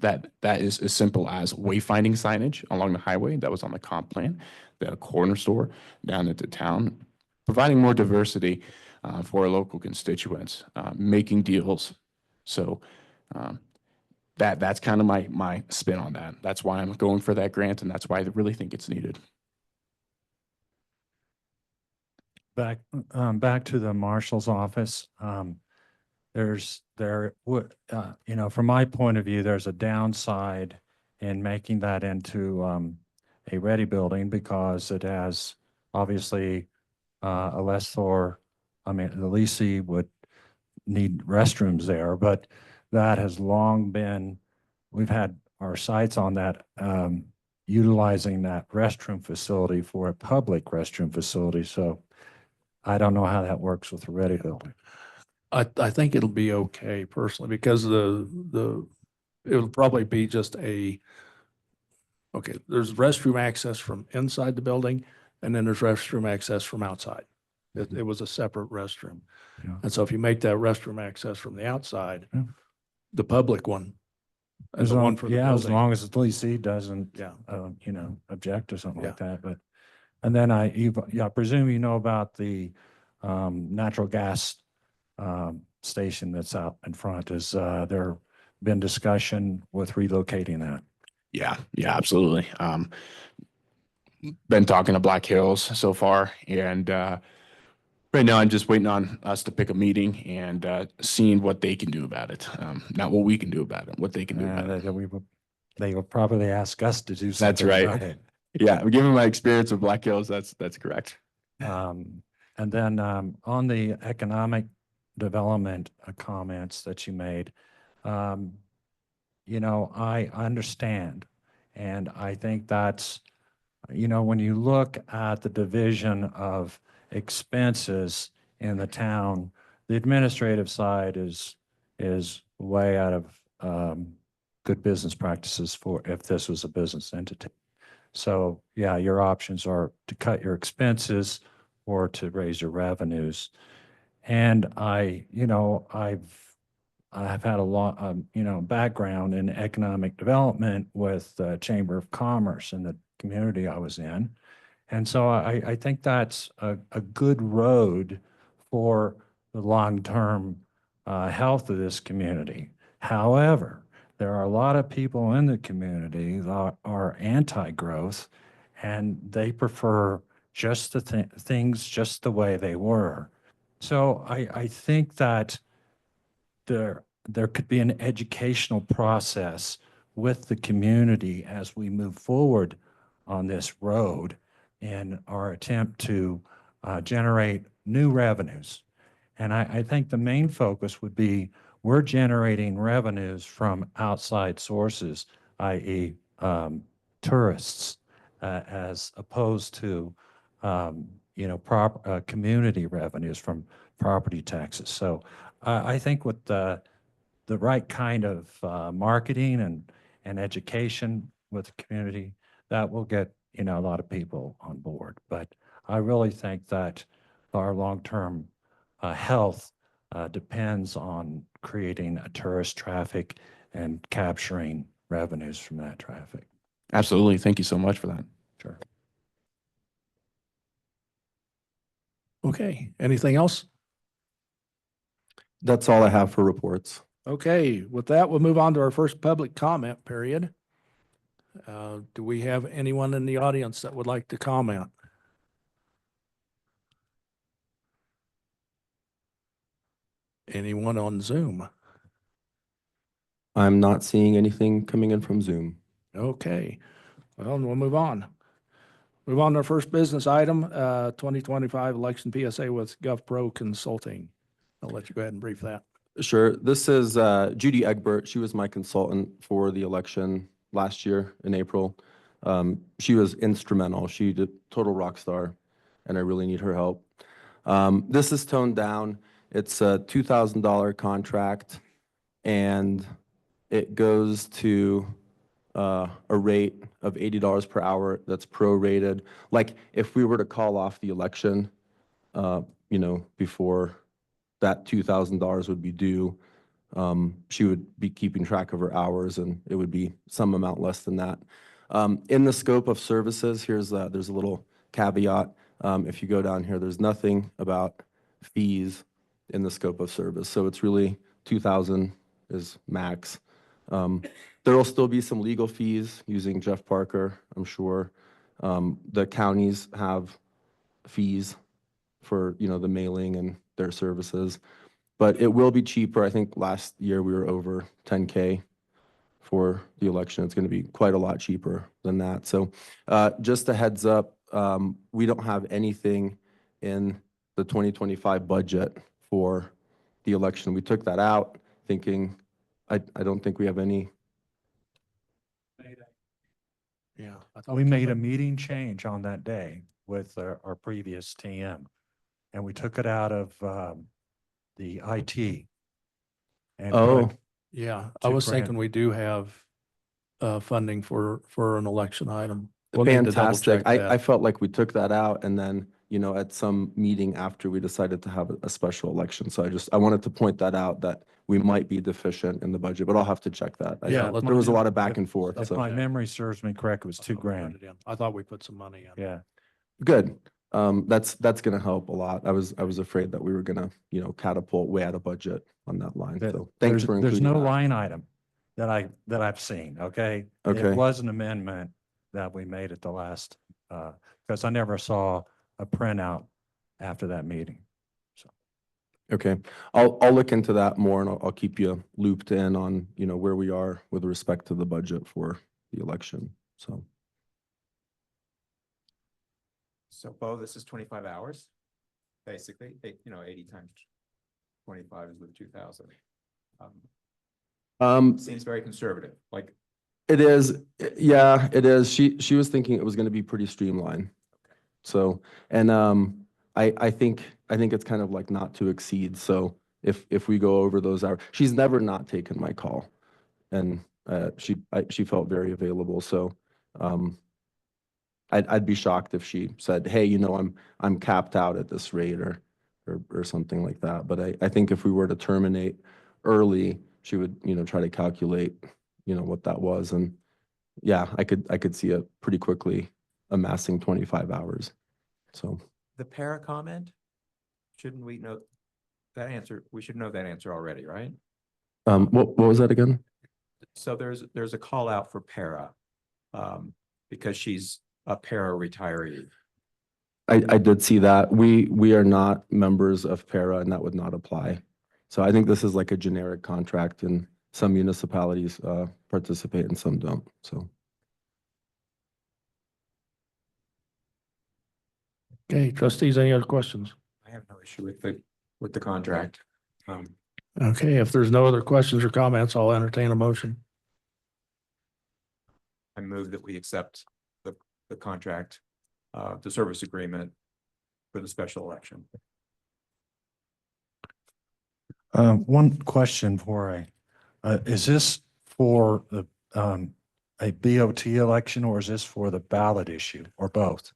That is as simple as wayfinding signage along the highway that was on the comp plan, the corner store down at the town, providing more diversity for our local constituents, making deals. So that's kind of my spin on that. That's why I'm going for that grant, and that's why I really think it's needed. Back to the marshal's office. From my point of view, there's a downside in making that into a ready building because it has obviously a lessor, the leasee would need restrooms there, but that has long been, we've had our sights on that, utilizing that restroom facility for a public restroom facility. So I don't know how that works with the ready building. I think it'll be okay personally because it'll probably be just okay, there's restroom access from inside the building and then there's restroom access from outside. It was a separate restroom. Yeah. And so if you make that restroom access from the outside, Yeah. the public one, and As the one long, for the as building. long as the leasee doesn't, Yeah. object or something like Yeah. that, but, and then I presume you know about the, natural gas, station that's out in front. Is, there been discussion with relocating that? Yeah, absolutely. Been talking to Black Hills so far, and right now I'm just waiting on us to pick a meeting and seeing what they can do about it. Not what we can do about it, what they can do about it. They will probably ask us to do something. That's right. about it. Yeah, given my experience with Black Hills, that's correct. And then on the economic development comments that you made, I understand. And I think that's, when you look at the division of expenses in the town, the administrative side is way out of good business practices for if this was a business entity. So yeah, your options are to cut your expenses or to raise your revenues. And I've had a lot, background in economic development with the Chamber of Commerce in the community I was in. And so I think that's a good road for the long-term health of this community. However, there are a lot of people in the community that are anti-growth, and they prefer just the things just the way they were. So I think that there could be an educational process with the community as we move forward on this road in our attempt to generate new revenues. And I think the main focus would be we're generating revenues from outside sources, i.e. Tourists, as opposed to, community revenues from property taxes. So I think with the right kind of marketing and education with the community, that will get, a lot of people on board. But I really think that our long-term health depends on creating a tourist traffic and capturing revenues from that traffic. Absolutely. Thank you so much for that. Sure. Okay, anything else? That's all I have for reports. Okay, with that, we'll move on to our first public comment period. Do we have anyone in the audience that would like to comment? Anyone on Zoom? I'm not seeing anything coming in from Zoom. Okay, well, we'll move on. Move on to our first business item, 2025 election PSA with GovPro Consulting. I'll let you go ahead and brief that. Sure. This is Judy Egbert. She was my consultant for the election last year in April. She was instrumental. She did total rock star, and I really need her help. This is toned down. It's a $2,000 contract, and it goes to a rate of $80 per hour that's prorated. Like if we were to call off the election, before that $2,000 would be due, She would be keeping track of her hours, and it would be some amount less than that. In the scope of services, there's a little caveat. If you go down here, there's nothing about fees in the scope of service. So it's really 2,000 is max. There will still be some legal fees using Jeff Parker, I'm sure. The counties have fees for, the mailing and their services, but it will be cheaper. I think last year we were over 10K for the election. It's going to be quite a lot cheaper than that. So just a heads up, we don't have anything in the 2025 budget for the election. We took that out thinking, I don't think we have any. Yeah. I thought We took made it- a meeting change on that day with our previous TM. And we took it out of the IT. And Oh, put, Yeah, I was $2,000. thinking we do have funding for an election item. We'll need to double fantastic. check I that. felt like we took that out and then, at some meeting after we decided to have a special election. So I wanted to point that out that we might be deficient in the budget, but I'll have to check that. Yeah, There was a lot of back and forth, If so. my memory serves me correct, it was I thought we put $2,000. it in. I thought we put some money in. Yeah. Good. That's gonna help a lot. I was afraid that we were gonna, catapult way out of budget on that line. There- So thanks for There's including no that. line item that I've seen, okay? Okay. It was an amendment that we made at the last, because I never saw a printout after that meeting. Okay, I'll look into that more and I'll keep you looped in on, where we are with respect to the budget for the election. So, So Bo, this is 25 hours, basically, 80 times 25 is with 2,000. Seems very conservative, like, it is, yeah, it is. She was thinking it was gonna be pretty streamlined. So, and, I think it's kind of like not to exceed. So if we go over those hours, she's never not taken my call. And, she felt very available. So, I'd be shocked if she said, hey, I'm capped out at this rate or something like that. But I think if we were to terminate early, she would, try to calculate, what that was. And yeah, I could see it pretty quickly amassing 25 hours. So, the para comment, shouldn't we know that answer? We should know that answer already, right? what was that again? So there's a call out for para, because she's a para retiree. I did see that. We are not members of para and that would not apply. So I think this is like a generic contract and some municipalities participate and some don't. So. Okay, trustees, any other questions? I have no issue with the contract. Okay, if there's no other questions or comments, I'll entertain a motion. I move that we accept the contract, the service agreement for the special election. One question is this for the, a BOT election or is this for the ballot issue or both?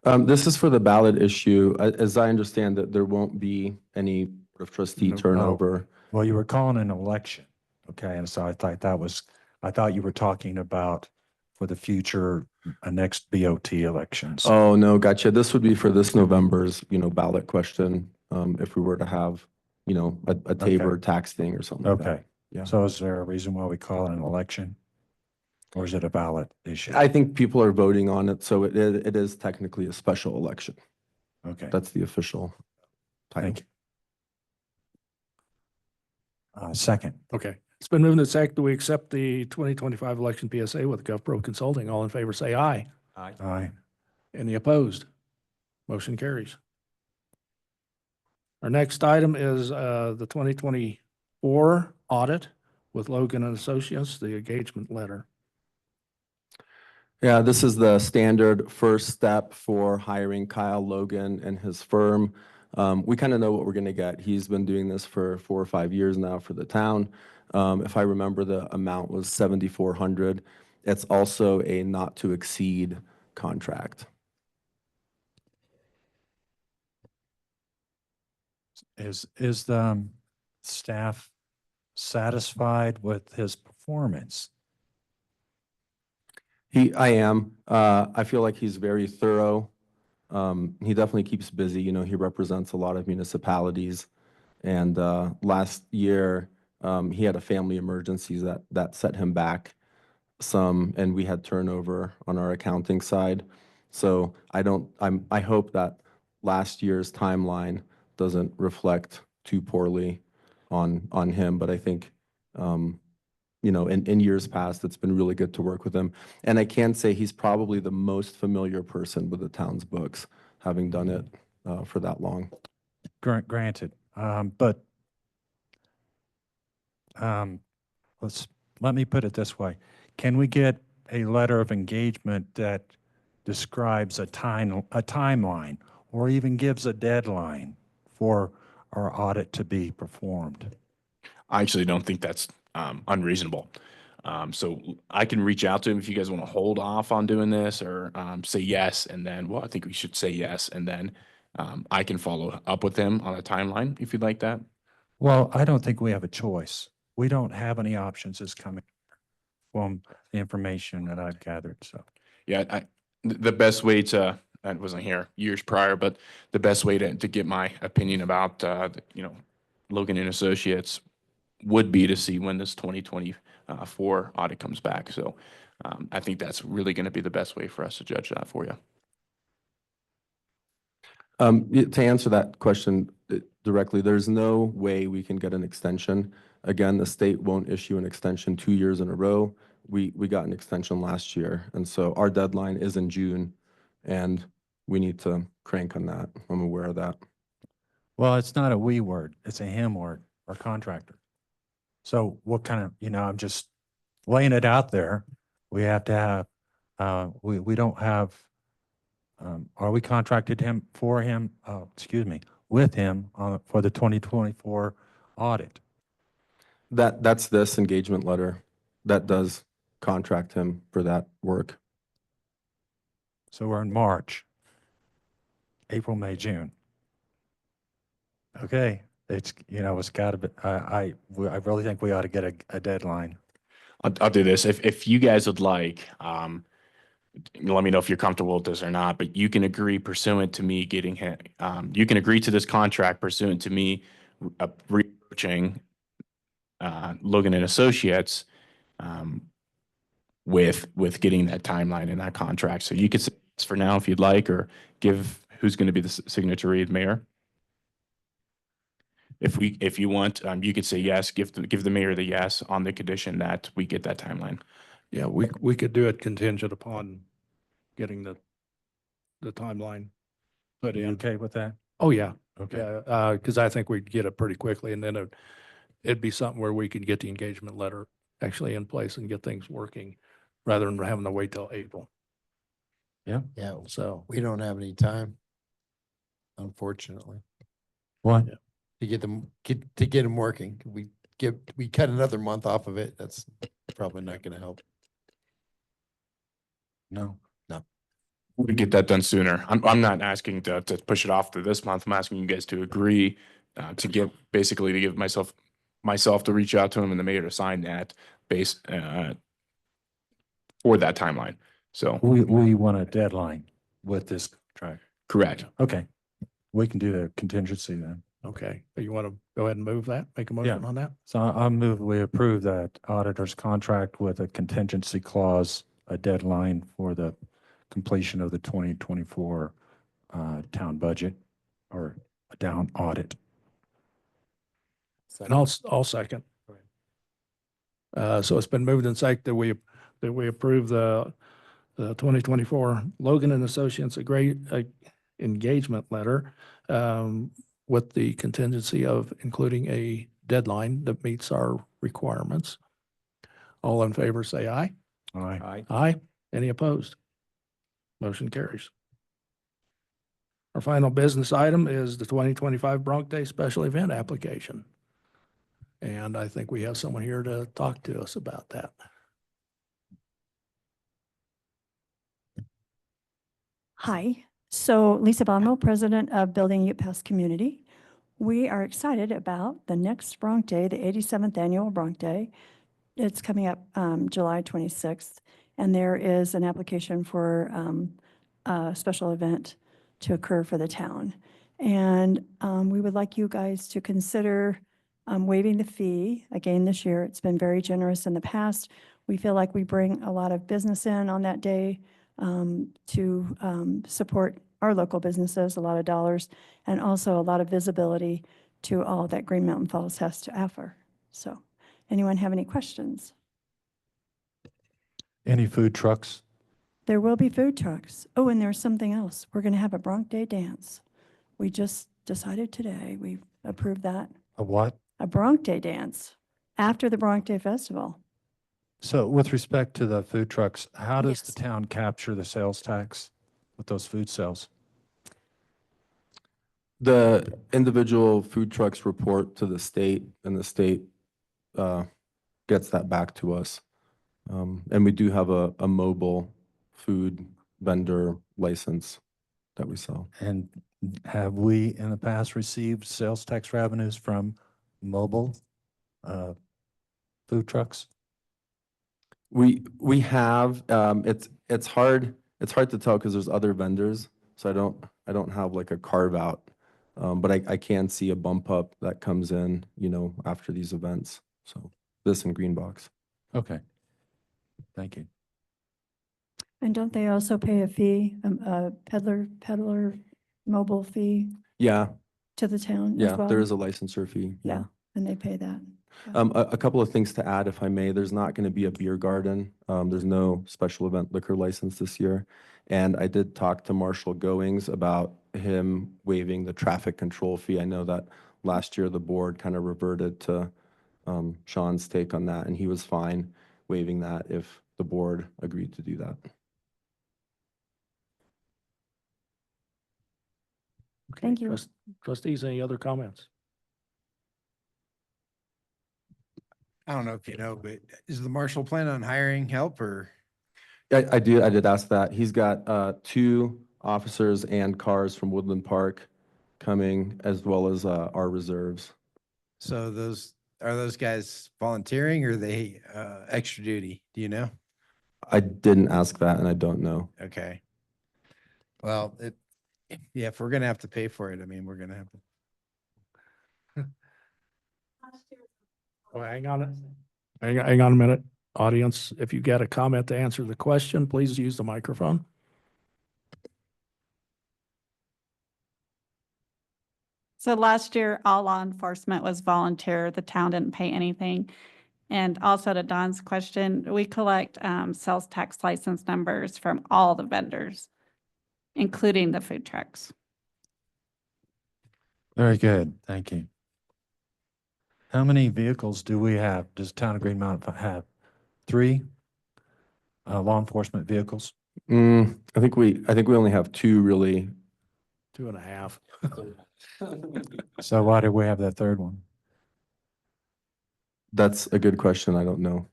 This is for the ballot issue. As I understand that there won't be any sort of trustee No. turnover. Well, you were calling an election, okay? And so I thought you were talking about for the future, next BOT elections. Oh, no, gotcha. This would be for this November's, ballot question. If we were to have, a Tabor tax thing or something like that. Okay. Yeah. So is there a reason why we call it an election? Or is it a ballot issue? I think people are voting on it, so it is technically a special election. Okay, That's the official title. thank you. Second, Okay, it's been moved and seconded that we accept the 2025 election PSA with GovPro Consulting. All in favor, say aye. Aye. aye. Any opposed? Motion carries. Our next item is the 2024 audit with Logan and Associates, the engagement letter. Yeah, this is the standard first step for hiring Kyle Logan and his firm. We kind of know what we're going to get. He's been doing this for 4 or 5 years now for the town. If I remember, the amount was $7,400. It's also a not to exceed contract. Is the staff satisfied with his performance? I am. I feel like he's very thorough. He definitely keeps busy. You know, he represents a lot of municipalities. And last year, he had a family emergency that set him back some, and we had turnover on our accounting side. So I hope that last year's timeline doesn't reflect too poorly on him. But I think, you know, in years past, it's been really good to work with him. And I can say he's probably the most familiar person with the town's books, having done it for that long. Granted, but let me put it this way. Can we get a letter of engagement that describes a timeline or even gives a deadline for our audit to be performed? I actually don't think that's unreasonable. So I can reach out to him if you guys want to hold off on doing this or say yes. And then, well, I think we should say yes. And then I can follow up with him on a timeline if you'd like that. Well, I don't think we have a choice. We don't have any options as coming from the information that I've gathered, so. Yeah, the best way to, I wasn't here years prior, but the best way to get my opinion about, you know, Logan and Associates would be to see when this 2024 audit comes back. So I think that's really going to be the best way for us to judge that for you. To answer that question directly, there's no way we can get an extension. Again, the state won't issue an extension 2 years in a row. We got an extension last year, and so our deadline is in June, and we need to crank on that. I'm aware of that. Well, it's not a we word, it's a him word, our contractor. So what kind of, you know, I'm just laying it out there. We have to have, we don't have, are we contracted him for him, with him for the 2024 audit? That's this engagement letter that does contract him for that work. So we're in March, April, May, June. Okay, it's, you know, it's gotta be, I really think we ought to get a deadline. I'll do this. If you guys would like, let me know if you're comfortable with this or not, but you can agree pursuant to me getting him, you can agree to this contract pursuant to me researching Logan and Associates with getting that timeline in that contract. So you could say yes for now if you'd like, or give who's going to be the signature read, Mayor. If you want, you could say yes, give the mayor the yes on the condition that we get that timeline. Yeah, we could do it contingent upon getting the timeline put Are you in. okay with that? Oh, yeah. Okay. Yeah, because I think we'd get it pretty quickly, and then it'd be something where we could get the engagement letter actually in place and get things working rather than having to wait till April. Yeah, So, we don't have any time, unfortunately, What? Yeah. to get them working. We cut another month off of it. That's probably not going to help. No. We get that done sooner. I'm not asking to push it off to this month. I'm asking you guys to agree to give myself to reach out to him and the mayor to sign that base for that timeline. So We want a deadline with this contract. correct. Okay, we can do a contingency then. okay, you want to go ahead and move that, make a motion on that? So I'll move, we approve that auditor's contract with a contingency clause, a deadline for the completion of the 2024 town budget or a town audit. And I'll second. So it's been moved and seconded that we approve the 2024 Logan and Associates engagement letter with the contingency of including a deadline that meets our requirements. All in favor, say aye. All right. Aye. Any opposed? Motion carries. Our final business item is the 2025 Bronc Day Special Event Application. And I think we have someone here to talk to us about that. Hi, so Lisa Bonmo, President of Building Ute Pass Community. we are excited about the next Bronc Day, the 87th Annual Bronc Day. It's coming up July 26th, and there is an application for a special event to occur for the town. And we would like you guys to consider waiving the fee again this year. It's been very generous in the past. We feel like we bring a lot of business in on that day to support our local businesses, a lot of dollars, and also a lot of visibility to all that Green Mountain Falls has to offer. So, anyone have any questions? Any food trucks? There will be food trucks. Oh, and there's something else. We're going to have a Bronc Day dance. We just decided today. We approved that. A what? A Bronc Day dance after the Bronc Day Festival. So with respect to the food trucks, how does the Yes. town capture the sales tax with those food sales? The individual food trucks report to the state, and the state gets that back to us. And we do have a mobile food vendor license that we sell. And have we in the past received sales tax revenues from mobile food trucks? We have, it's hard to tell because there's other vendors, so I don't have like a carve out. But I can see a bump up that comes in, after these events. So this and Green Box. Okay. Thank you. And don't they also pay a fee, a peddler mobile fee Yeah, to the town as yeah, well? there is a licensure fee. Yeah, and they pay that. A couple of things to add, if I may. There's not going to be a beer garden. There's no special event liquor license this year. And I did talk to Marshall Goings about him waiving the traffic control fee. I know that last year the board kind of reverted to Sean's take on that, and he was fine waiving that if the board agreed to do that. Okay, Thank you. Trustees, any other comments? I don't know if you know, but is the marshal plan on hiring help or? I did ask that. He's got 2 officers and cars from Woodland Park coming, as well as our reserves. So are those guys volunteering or are they extra duty? Do you know? I didn't ask that, and I don't know. Okay. Well, yeah, if we're gonna have to pay for it, I mean, we're gonna have to. Oh, hang on. Hang on a minute. Audience, if you got a comment to answer the question, please use the microphone. So last year, all law enforcement was volunteer. The town didn't pay anything. And also to Don's question, we collect sales tax license numbers from all the vendors, including the food trucks. Very good. Thank you. How many vehicles do we have? Does town of Green Mountain have? 3 law enforcement vehicles? I think we only have 2 really. 2.5. So why do we have that third one? That's a good question. I don't know.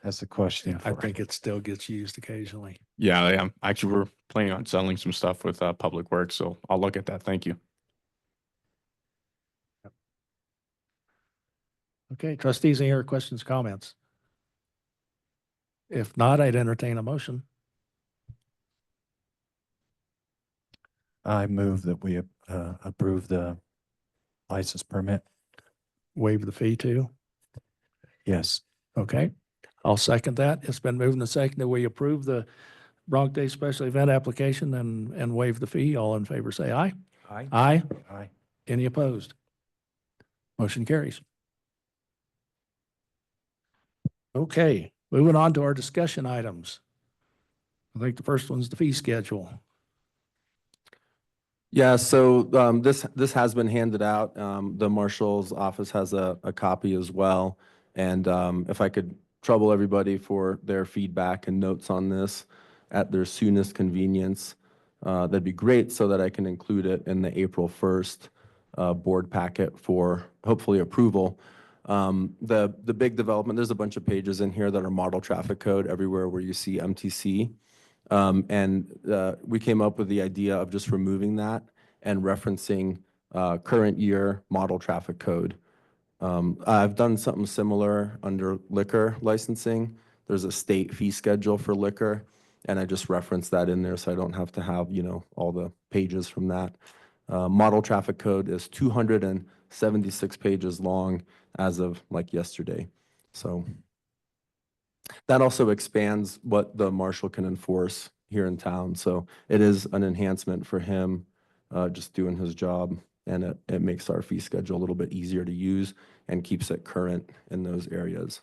That's the question. I think it still gets used occasionally. Yeah, I am. Actually, we're planning on selling some stuff with Public Works, so I'll look at that. Thank you. Okay, trustees, any other questions, comments? If not, I'd entertain a motion. I move that we approve the license permit. Waive the fee too. Yes. Okay, I'll second that. It's been moved and seconded that we approve the Bronc Day special event application and waive the fee. All in favor, say aye. Aye. Aye. Aye. Any opposed? Motion carries. Okay, moving on to our discussion items. I think the first one's the fee schedule. Yeah, so this has been handed out. The marshal's office has a copy as well. And if I could trouble everybody for their feedback and notes on this at their soonest convenience, that'd be great, so that I can include it in the April 1st board packet for hopefully approval. The big development, there's a bunch of pages in here that are model traffic code everywhere where you see MTC. And we came up with the idea of just removing that and referencing current year model traffic code. I've done something similar under liquor licensing. There's a state fee schedule for liquor, and I just referenced that in there so I don't have to have, all the pages from that. Model traffic code is 276 pages long as of like yesterday. So that also expands what the marshal can enforce here in town. So it is an enhancement for him, just doing his job. And it makes our fee schedule a little bit easier to use and keeps it current in those areas.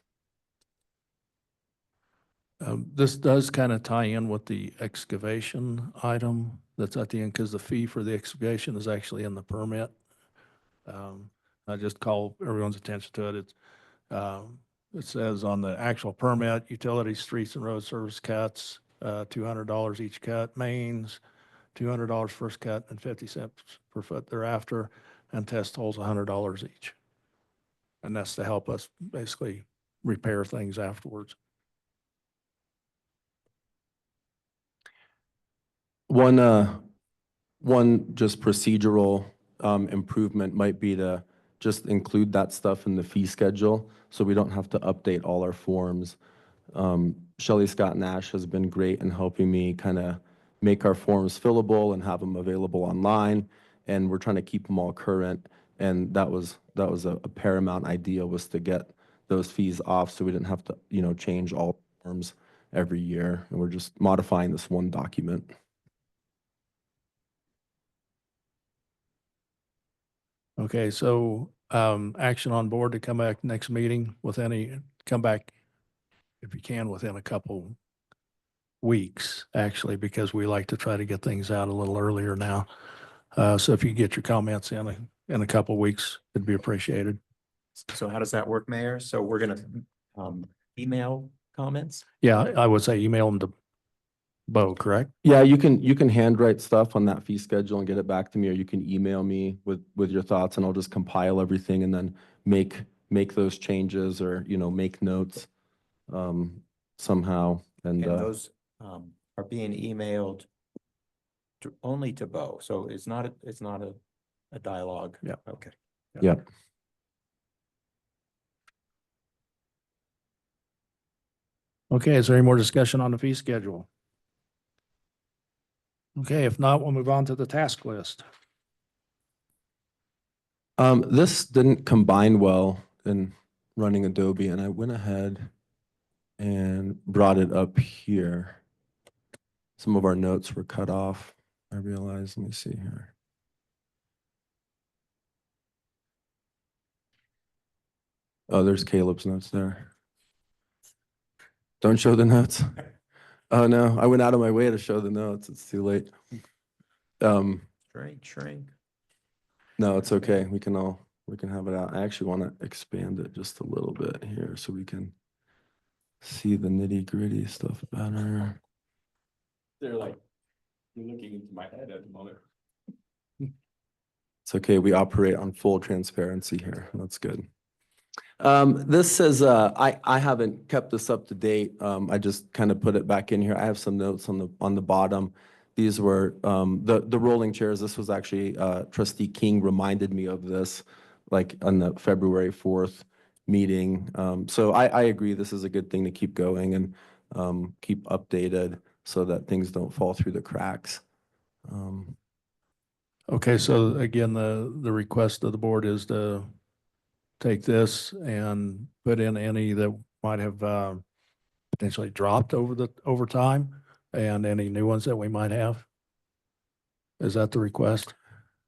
This does kind of tie in with the excavation item that's at the end, because the fee for the excavation is actually in the permit. I just call everyone's attention to it. It says on the actual permit, utilities, streets and road service cuts, $200 each cut, mains, $200 first cut and 50 cents per foot thereafter, and test holes $100 each. And that's to help us basically repair things afterwards. One just procedural improvement might be to just include that stuff in the fee schedule so we don't have to update all our forms. Shelley Scott Nash has been great in helping me kind of make our forms fillable and have them available online. And we're trying to keep them all current. And that was a paramount idea, was to get those fees off so we didn't have to, change all forms every year. And we're just modifying this one document. Okay, so action on board to come back next meeting with come back if you can within a couple weeks, actually, because we like to try to get things out a little earlier now. So if you get your comments in a couple weeks, it'd be appreciated. So how does that work, Mayor? So we're gonna email comments? Yeah, I would say email them to Bo, correct? Yeah, you can handwrite stuff on that fee schedule and get it back to me, or you can email me with your thoughts, and I'll just compile everything and then make those changes, or make notes somehow. And those are being emailed only to Bo. So it's not a dialogue. Yeah. Okay. Yeah. Okay, is there any more discussion on the fee schedule? Okay, if not, we'll move on to the task list. This didn't combine well in running Adobe, and I went ahead and brought it up here. Some of our notes were cut off, I realized. Let me see here. Oh, there's Caleb's notes there. Don't show the notes. Oh no, I went out of my way to show the notes. It's too late. Shrink. No, it's okay. We can have it out. I actually want to expand it just a little bit here so we can see the nitty-gritty stuff better. They're like, you're looking into my head at the moment. It's okay. We operate on full transparency here. That's good. This says, I haven't kept this up to date. I just kind of put it back in here. I have some notes on the bottom. These were the rolling chairs. This was actually Trustee King reminded me of this, like on the February 4th meeting. So I agree. This is a good thing to keep going and keep updated so that things don't fall through the cracks. Okay, so again, the request of the board is to take this and put in any that might have potentially dropped over time, and any new ones that we might have. Is that the request?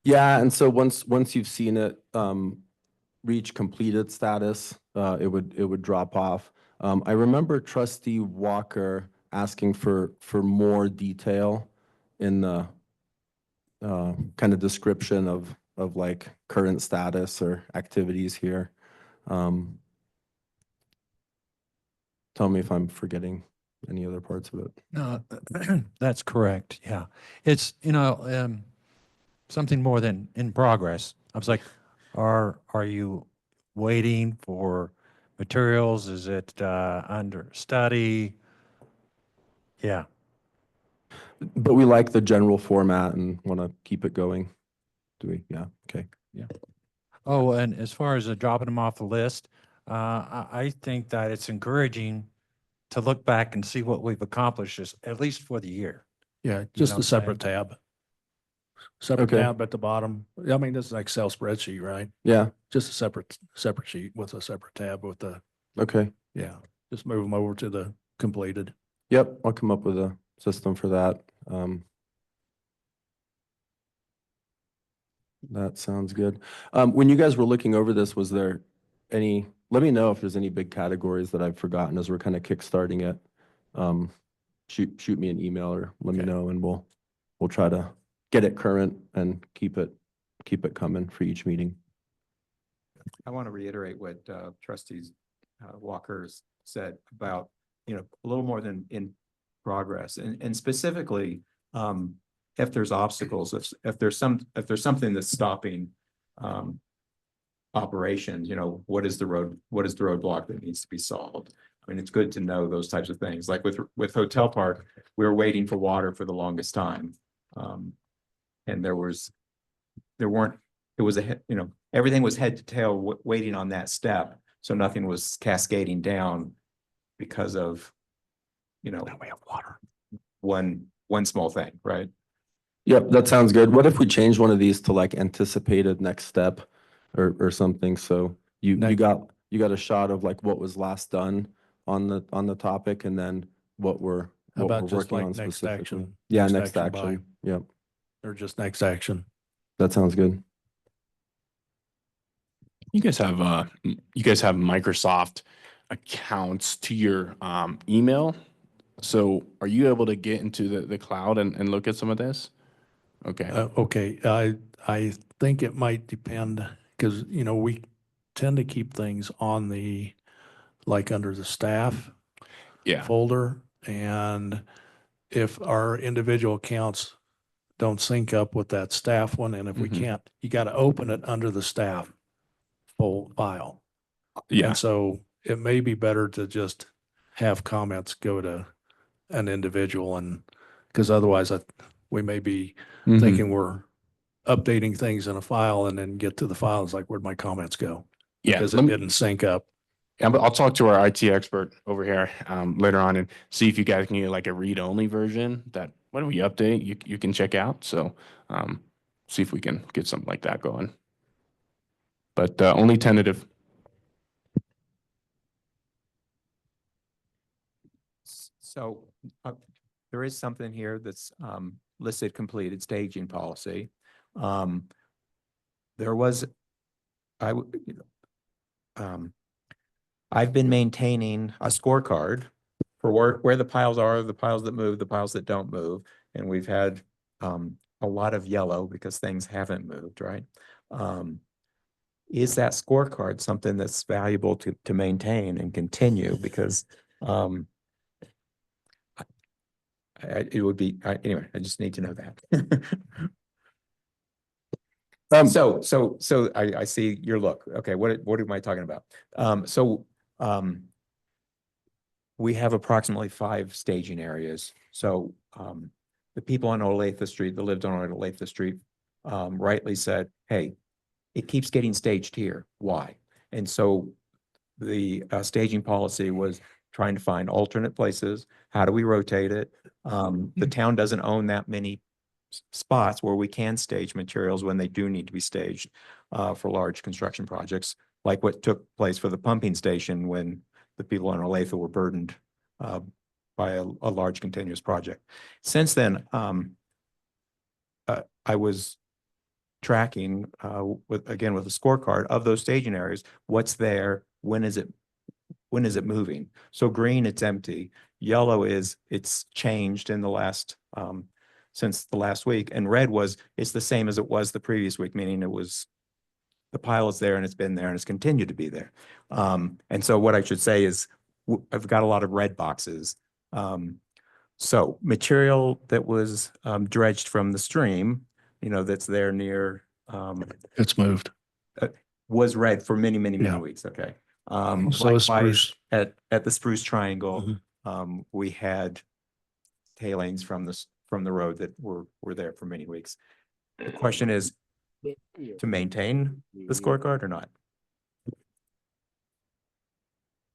Yeah, and so once you've seen it reach completed status, it would drop off. I remember Trustee Walker asking for more detail in the kind of description of like current status or activities here. Tell me if I'm forgetting any other parts of it. No, that's correct. Yeah. It's, something more than in progress. I was like, are you waiting for materials? Is it under study? Yeah. But we like the general format and want to keep it going. Do we? Yeah, okay. Oh, and as far as dropping them off the list, I think that it's encouraging to look back and see what we've accomplished, at least for the year. Yeah, know just what a I'm separate saying? tab. Separate Okay. tab at the bottom. I mean, this is an Excel spreadsheet, right? Yeah, Just a separate sheet with a separate tab with the, okay. yeah, just move them over to the completed. Yep, I'll come up with a system for that. That sounds good. When you guys were looking over this, was there any, let me know if there's any big categories that I've forgotten as we're kind of kickstarting it. Shoot me an email or let me Okay. know and we'll try to get it current and keep it coming for each meeting. I want to reiterate what trustees Walker's said about, a little more than in progress and specifically, if there's obstacles, if there's something that's stopping operations, what is the roadblock that needs to be solved? I mean, it's good to know those types of things. Like with Hotel Park, we were waiting for water for the longest time. And it was everything was head to tail waiting on that step. So nothing was cascading down because of, Now we have water. one small thing, right? Yep, that sounds good. What if we change one of these to like anticipated next step or something? So you Next- you got a shot of like what was last done on the topic and then what we're How about just working like on next specifically. action? Yeah, Next next action by. action. Yep, Or just next action. that sounds good. You guys have Microsoft accounts to your email. So are you able to get into the cloud and look at some of this? Okay. Okay, I think it might depend, because, we tend to keep things on the, like, under the staff Yeah. folder. And if our individual accounts don't sync up with that staff one, and if we Mhm. can't, you got to open it under the staff file. Yeah. And so it may be better to just have comments go to an individual, and, because otherwise we may be Mhm. thinking we're updating things in a file and then get to the file, it's like, where'd my comments go? Yeah. Because let it me- didn't sync up. Yeah, but I'll talk to our IT expert over here later on and see if you guys can get like a read-only version that when we update, you can check out. So see if we can get something like that going. But only tentative. So there is something here that's listed completed staging policy. There was, I've been maintaining a scorecard for where the piles are, the piles that move, the piles that don't move. And we've had a lot of yellow because things haven't moved, right? Is that scorecard something that's valuable to maintain and continue? Because it would be, anyway, I just need to know that. So I see your look. Okay, what am I talking about? We have approximately 5 staging areas. So the people on Olathe Street that lived on Olathe Street rightly said, hey, it keeps getting staged here. Why? And so the staging policy was trying to find alternate places. How do we rotate it? The town doesn't own that many spots where we can stage materials when they do need to be staged for large construction projects, like what took place for the pumping station when the people on Olathe were burdened by a large continuous project. Since then, I was tracking with a scorecard of those staging areas. What's there? When is it moving? So green, it's empty. Yellow it's changed in the last since the last week, and red it's the same as it was the previous week, meaning the pile is there and it's been there and it's continued to be there. And so what I should say is I've got a lot of red boxes. So material that was dredged from the stream, that's there near It's moved. was red for many Yeah. weeks. Okay. So is likewise, spruce. at the Spruce Triangle, Mhm. we had tailings from the road that were there for many weeks. The question is, to maintain the scorecard or not?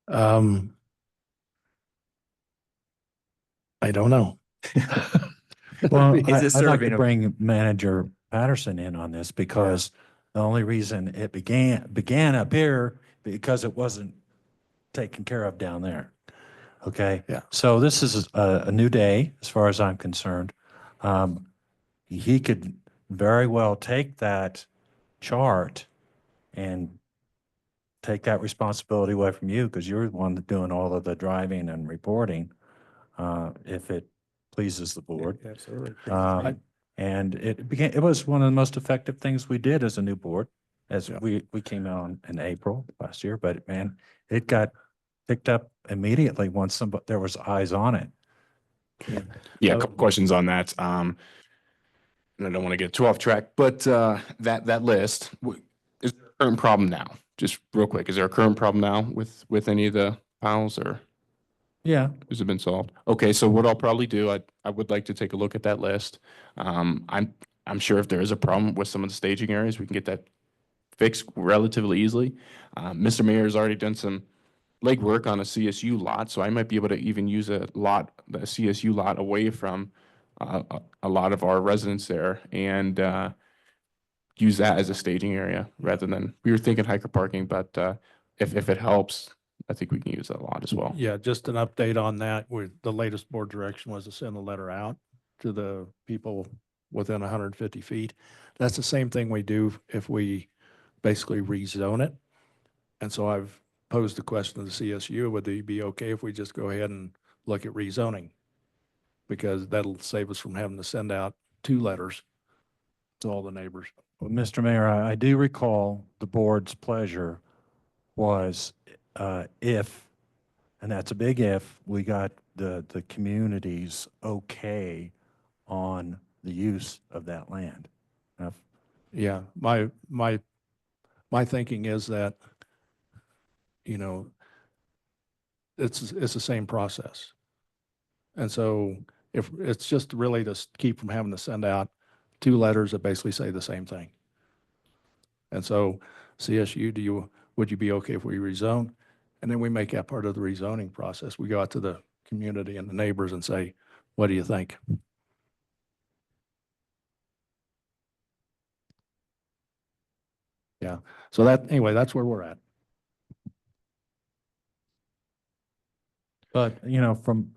I don't know. Well, Is this I'd like serving to a- bring Manager Patterson in on this because the only reason it began up here because it wasn't taken care of down there. Okay? Yeah. So this is a new day as far as I'm concerned. He could very well take that chart and take that responsibility away from you because you're the one that's doing all of the driving and reporting, if it pleases the board. Absolutely. And it was one of the most effective things we did as a new board, as Yeah. we came out in April last year, but man, it got picked up immediately once there was eyes on it. Yeah, a couple questions on that. And I don't want to get too off track, but that list, is there a current problem now? Just real quick, is there a current problem now with any of the piles, or Yeah, has it been solved? Okay, so what I'll probably do, I would like to take a look at that list. I'm sure if there is a problem with some of the staging areas, we can get that fixed relatively easily. Mr. Mayor has already done some legwork on a CSU lot, so I might be able to even use the CSU lot away from a lot of our residents there and use that as a staging area rather than, we were thinking hiker parking, but if it helps, I think we can use that lot as well. Yeah, just an update on that. With the latest board direction was to send a letter out to the people within 150 feet. That's the same thing we do if we basically rezone it. And so I've posed the question to the CSU, would they be okay if we just go ahead and look at rezoning? Because that'll save us from having to send out 2 letters to all the neighbors. well, Mr. Mayor, I do recall the board's pleasure was if, and that's a big if, we got the community's okay on the use of that land. Now, Yeah, my thinking is that, you know, it's the same process. And so if it's just really to keep from having to send out 2 letters that basically say the same thing. And so CSU, would you be okay if we rezone? And then we make that part of the rezoning process. We go out to the community and the neighbors and say, what do you think? Yeah. So anyway, that's where we're at. But, from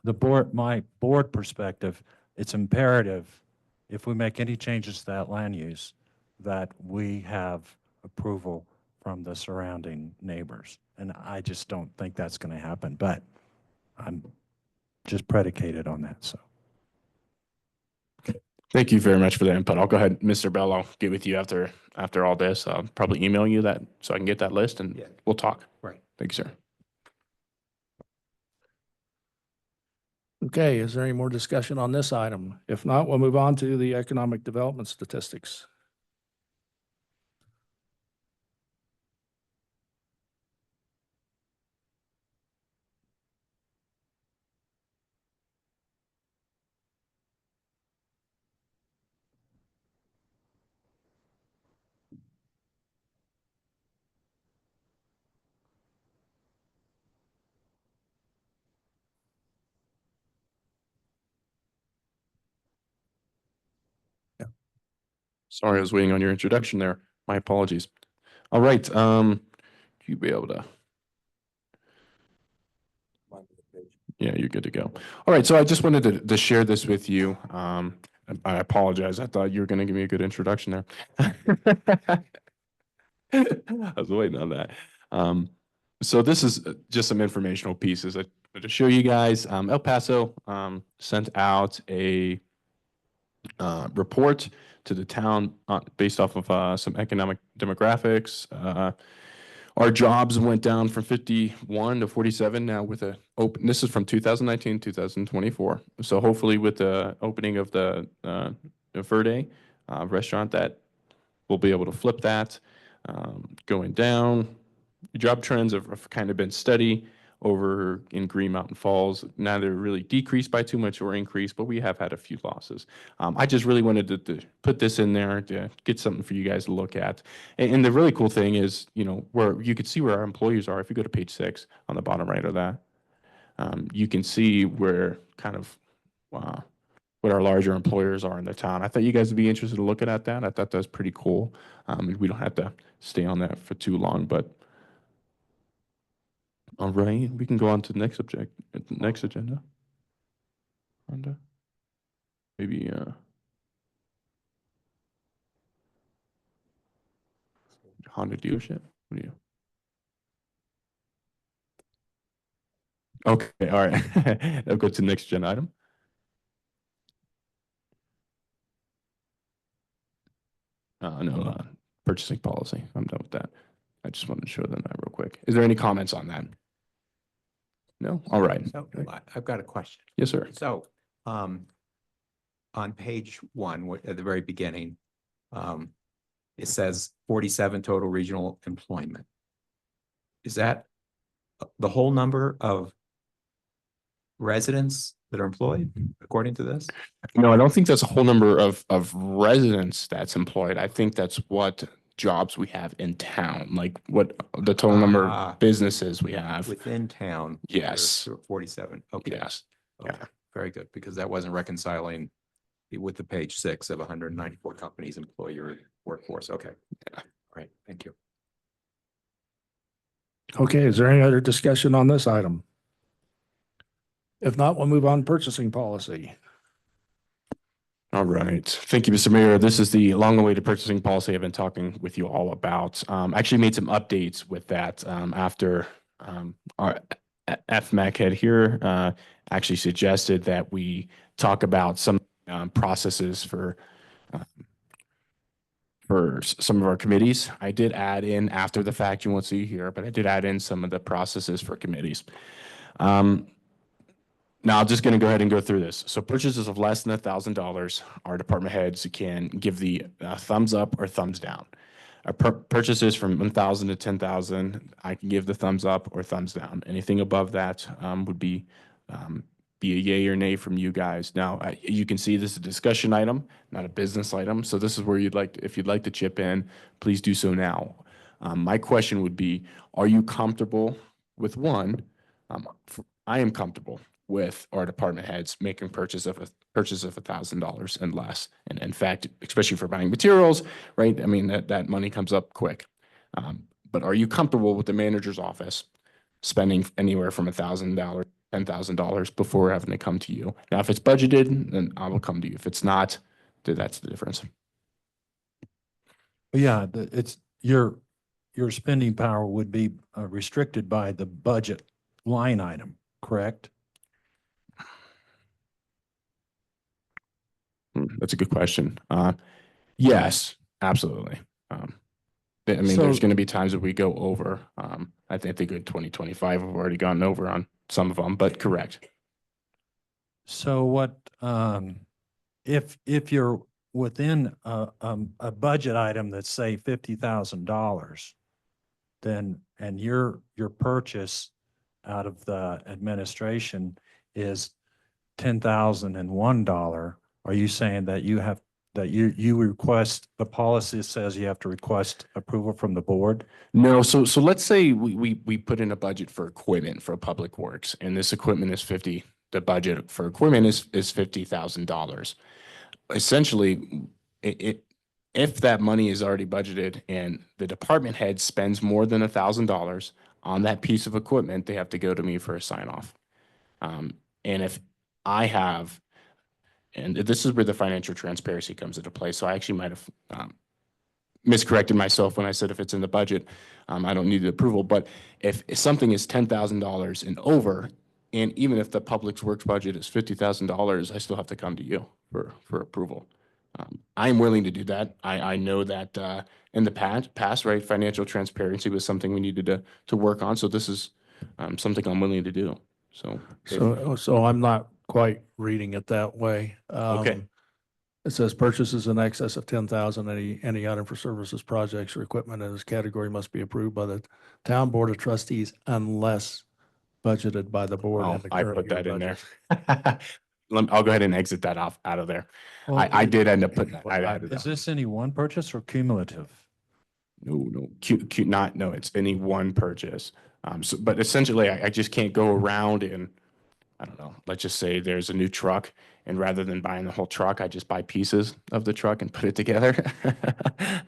my board perspective, it's imperative, if we make any changes to that land use, that we have approval from the surrounding neighbors. And I just don't think that's going to happen, but I'm just predicated on that, so. Thank you very much for the input. I'll go ahead, Mr. Bell, I'll get with you after all this. I'll probably email you that so I can get that list and Yeah. we'll talk. Right. Thank you, sir. Okay, is there any more discussion on this item? If not, we'll move on to the economic development statistics. Sorry, I was waiting on your introduction there. My apologies. All right, you be able to. Yeah, you're good to go. All right, so I just wanted to share this with you. I apologize. I thought you were going to give me a good introduction there. I was waiting on that. So this is just some informational pieces to show you guys. El Paso sent out a report to the town based off of some economic demographics. Our jobs went down from 51 to 47 now with this is from 2019, 2024. So hopefully with the opening of the Verde restaurant, that we'll be able to flip that. Going down, job trends have kind of been steady. over in Green Mountain Falls, neither really decreased by too much or increased, but we have had a few losses. I just really wanted to put this in there to get something for you guys to look at. And the really cool thing is, you know, where you could see where our employees are. If you go to page 6 on the bottom right of that, you can see where kind of what our larger employers are in the town. I thought you guys would be interested in looking at that. I thought that was pretty cool. And we don't have to stay on that for too long, but all right, we can go on to the next subject, next agenda. Rhonda? Maybe, Honda dealership? What do you? Okay, all right. I'll go to the next agenda item. No, purchasing policy. I'm done with that. I just wanted to show them that real quick. Is there any comments on that? No? All right. So I've got a question. Yes, sir. So, on page 1, at the very beginning, it says 47 total regional employment. Is that the whole number of residents that are employed according to this? No, I don't think that's a whole number of residents that's employed. I think that's what jobs we have in town, like what the total number of businesses we have. Within town? Yes. there's 47. Okay. Yes. Okay. Very good, because that wasn't reconciling with the page 6 of 194 companies employer workforce. Okay. All right. Thank you. Okay, is there any other discussion on this item? If not, we'll move on to purchasing policy. All right. Thank you, Mr. Mayor. This is the long-awaited purchasing policy I've been talking with you all about. Actually made some updates with that after our FMAC head here actually suggested that we talk about some processes for some of our committees. I did add in after the fact, you won't see here, but I did add in some of the processes for committees. Now, I'm just going to go ahead and go through this. So purchases of less than $1,000, our department heads can give the thumbs up or thumbs down. Purchases from 1,000 to 10,000, I can give the thumbs up or thumbs down. Anything above that would be a yay or nay from you guys. Now, you can see this is a discussion item, not a business item. So this is where if you'd like to chip in, please do so now. My question would be, are you comfortable with one? I am comfortable with our department heads making purchase of $1,000 and less. And in fact, especially for buying materials, right? I mean, that money comes up quick. But are you comfortable with the manager's office spending anywhere from $1,000, $10,000 before having to come to you? Now, if it's budgeted, then I will come to you. If it's not, then that's the difference. Yeah, it's your spending power would be restricted by the budget line item, correct? That's a good question. Yes, absolutely. I mean, So- there's going to be times that we go over. I think in 2025, we've already gone over on some of them, but correct. So what, if you're within a budget item that's say $50,000, then, and your purchase out of the administration is $10,001, are you saying that you request, the policy says you have to request approval from the board? No, so let's say we put in a budget for equipment for Public Works, and this equipment is the budget for equipment is $50,000. Essentially, if that money is already budgeted and the department head spends more than $1,000 on that piece of equipment, they have to go to me for a sign off. And if I have, and this is where the financial transparency comes into play. So I actually might have miscorrected myself when I said if it's in the budget, I don't need the approval. But if something is $10,000 and over, and even if the Public Works budget is $50,000, I still have to come to you for approval. I'm willing to do that. I know that in the past, right, financial transparency was something we needed to work on. So this is something I'm willing to do. So I'm not quite reading it that way. Okay. It says purchases in excess of 10,000, any item for services, projects, or equipment in this category must be approved by the town board of trustees unless budgeted by the board Oh, in the I current put year that in there. budget. I'll go ahead and exit that out of there. Well, I did end up putting that. I added Is that. this any one purchase or cumulative? No, no, it's any one purchase. But essentially I just can't go around and, I don't know, let's just say there's a new truck, and rather than buying the whole truck, I just buy pieces of the truck and put it together.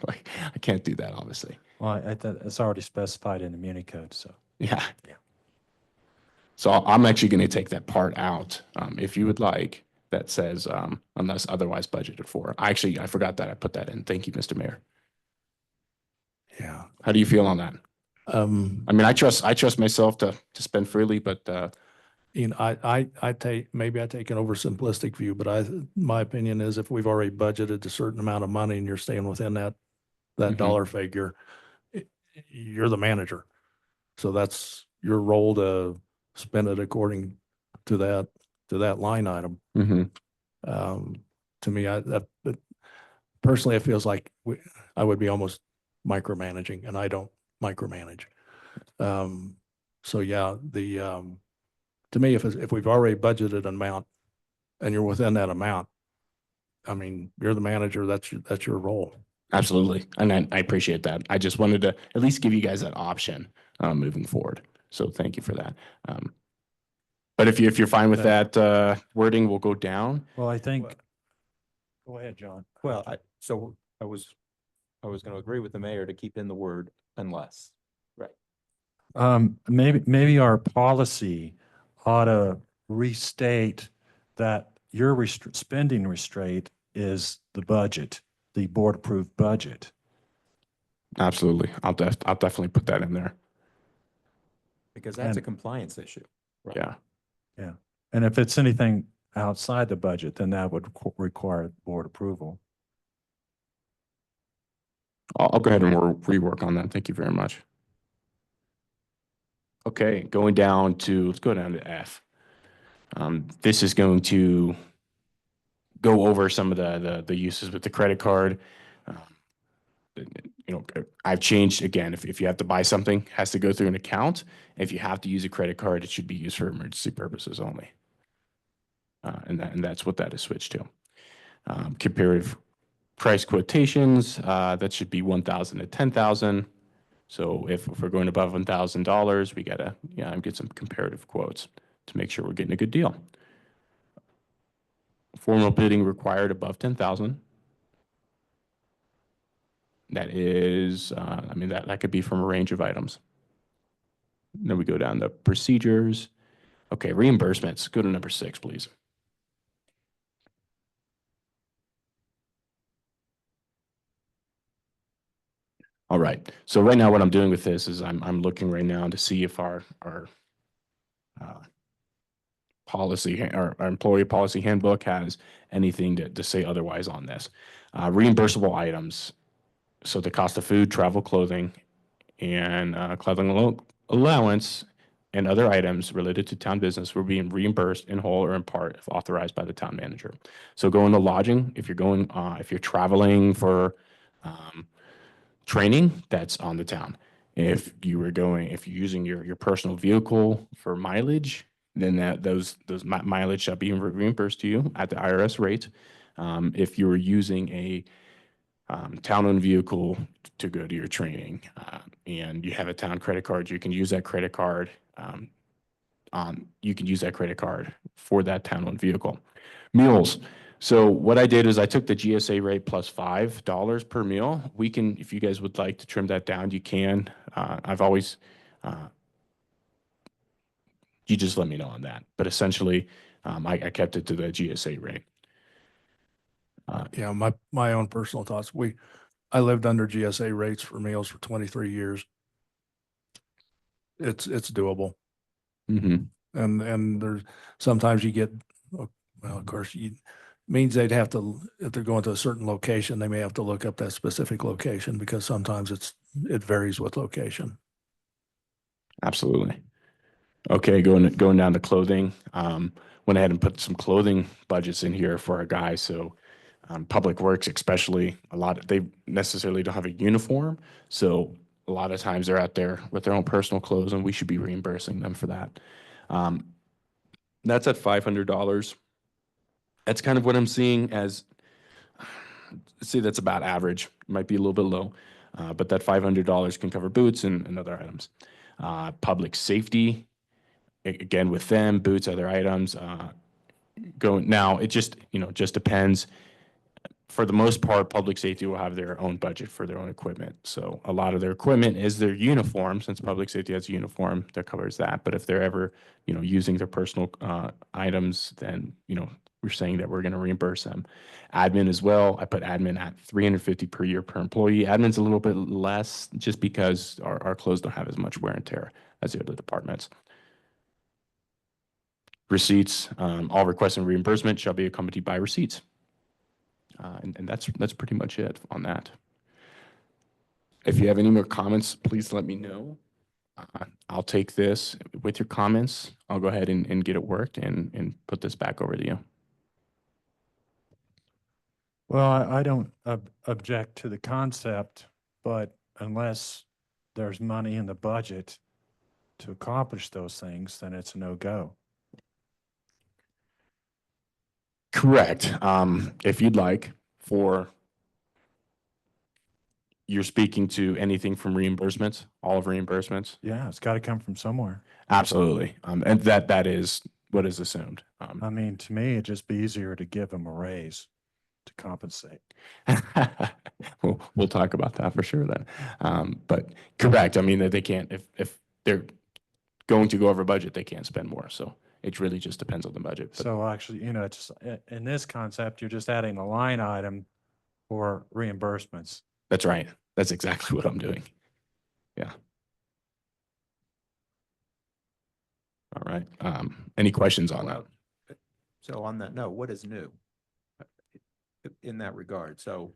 Like, I can't do that, obviously. Well, I thought it's already specified in the Muni code, so. Yeah. Yeah. So I'm actually going to take that part out, if you would like, that says, unless otherwise budgeted for. I forgot that I put that in. Thank you, Mr. Mayor. Yeah. How do you feel on that? I mean, I trust myself to spend freely, but, You know, I take, maybe I take an oversimplistic view, but my opinion is if we've already budgeted a certain amount of money and you're staying within that Mhm. dollar figure, you're the manager. So that's your role to spend it according to that line item. mhm. To me, but personally, it feels like I would be almost micromanaging, and I don't micromanage. So yeah, to me, if we've already budgeted an amount and you're within that amount, I mean, you're the manager, that's your role. Absolutely. And I appreciate that. I just wanted to at least give you guys that option, moving forward. So thank you for that. But if you're fine with that, wording, we'll go down. Well, I think, go ahead, John. Well, I was going to agree with the mayor to keep in the word unless. Right. Maybe our policy ought to restate that your spending restraint is the budget, the board approved budget. Absolutely. I'll definitely put that in there. Because that's a And- compliance issue. Right. Yeah. Yeah. And if it's anything outside the budget, then that would require board approval. I'll go ahead and rework on that. Thank you very much. Okay, let's go down to F. This is going to go over some of the uses with the credit card. You know, I've changed again. If you have to buy something, it has to go through an account. If you have to use a credit card, it should be used for emergency purposes only. And that's what that is switched to. Comparative price quotations, that should be 1,000 to 10,000. So if we're going above $1,000, we gotta get some comparative quotes to make sure we're getting a good deal. Formal bidding required above 10,000. That is, I mean, that could be from a range of items. Then we go down to procedures. Okay, reimbursements. Go to number 6, please. All right. So right now, what I'm doing with this is I'm looking right now to see if our policy, our employee policy handbook has anything to say otherwise on this. Reimbursable items. So the cost of food, travel, clothing, and clothing allowance and other items related to town business were being reimbursed in whole or in part if authorized by the town manager. So going to lodging, if you're traveling for training, that's on the town. If you're using your personal vehicle for mileage, then those mileage shall be reimbursed to you at the IRS rate. If you're using a town-owned vehicle to go to your training, and you have a town credit card, you can use that credit card. You can use that credit card for that town-owned vehicle. Meals. So what I did is I took the GSA rate plus $5 per meal. We can, if you guys would like to trim that down, you can. I've always, you just let me know on that. But essentially, I kept it to the GSA rate. Yeah, my own personal thoughts. I lived under GSA rates for meals for 23 years. It's doable. Mm-hmm. And there's sometimes you get, well, of course, means they'd have to, if they're going to a certain location, they may have to look up that specific location because sometimes it varies with location. Absolutely. Okay, going down to clothing. Went ahead and put some clothing budgets in here for our guys. So Public Works, especially, they necessarily don't have a uniform. So a lot of times they're out there with their own personal clothes and we should be reimbursing them for that. That's at $500. That's kind of what I'm seeing as, see, that's about average, might be a little bit low, but that $500 can cover boots and other items. Public safety, again, with them, boots, other items, going, now, it just, just depends. For the most part, public safety will have their own budget for their own equipment. So a lot of their equipment is their uniform, since public safety has a uniform that covers that. But if they're ever, using their personal items, then, we're saying that we're going to reimburse them. Admin as well. I put admin at $350 per year per employee. Admin's a little bit less just because our clothes don't have as much wear and tear as the other departments. Receipts, all requests and reimbursement shall be accompanied by receipts. And that's pretty much it on that. If you have any more comments, please let me know. I'll take this with your comments. I'll go ahead and get it worked and put this back over to you. Well, I don't object to the concept, but unless there's money in the budget to accomplish those things, then it's a no-go. Correct. If you'd like, you're speaking to anything from reimbursements, all of reimbursements? Yeah, it's got to come from somewhere. Absolutely. And that is what is assumed. I mean, to me, it'd just be easier to give them a raise to compensate. We'll talk about that for sure then. But correct. I mean, they can't, if they're going to go over budget, they can't spend more. So it really just depends on the budget. But So actually, it's in this concept, you're just adding a line item for reimbursements. that's right. That's exactly what I'm doing. Yeah. All right. Any questions on that? So on that note, what is new in that regard? So,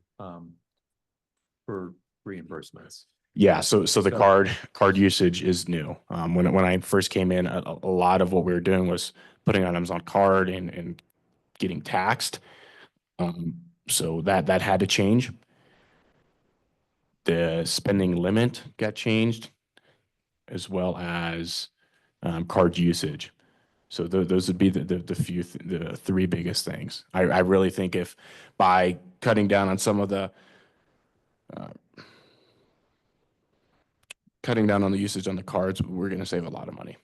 for reimbursements? Yeah, so the So- card usage is new. When I first came in, a lot of what we were doing was putting items on card and getting taxed. So that had to change. The spending limit got changed, as well as card usage. So those would be the three biggest things. I really think if by cutting down on some of the cutting down on the usage on the cards, we're going to save a lot of money.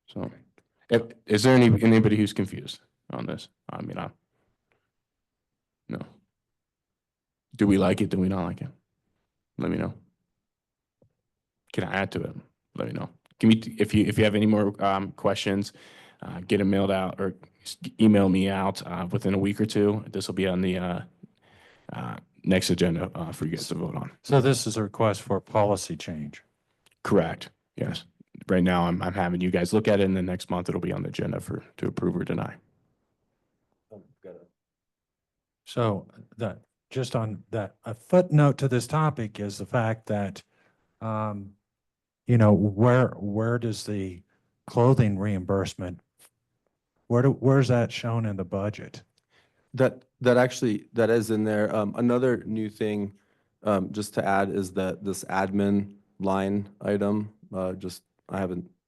So, is there anybody who's confused on this? I mean, no. Do we like it? Do we not like it? Let me know. Can I add to it? Let me know. If you have any more questions, get them mailed out or email me out within a week or two. This will be on the next agenda for you guys to vote on. So this is a request for a policy change. Correct. Yes. Right now, I'm having you guys look at it, and then next month it'll be on the agenda to approve or deny. So just on that, a footnote to this topic is the fact that, where does the clothing reimbursement, where's that shown in the budget? That is in there. Another new thing, just to add is that this admin line item,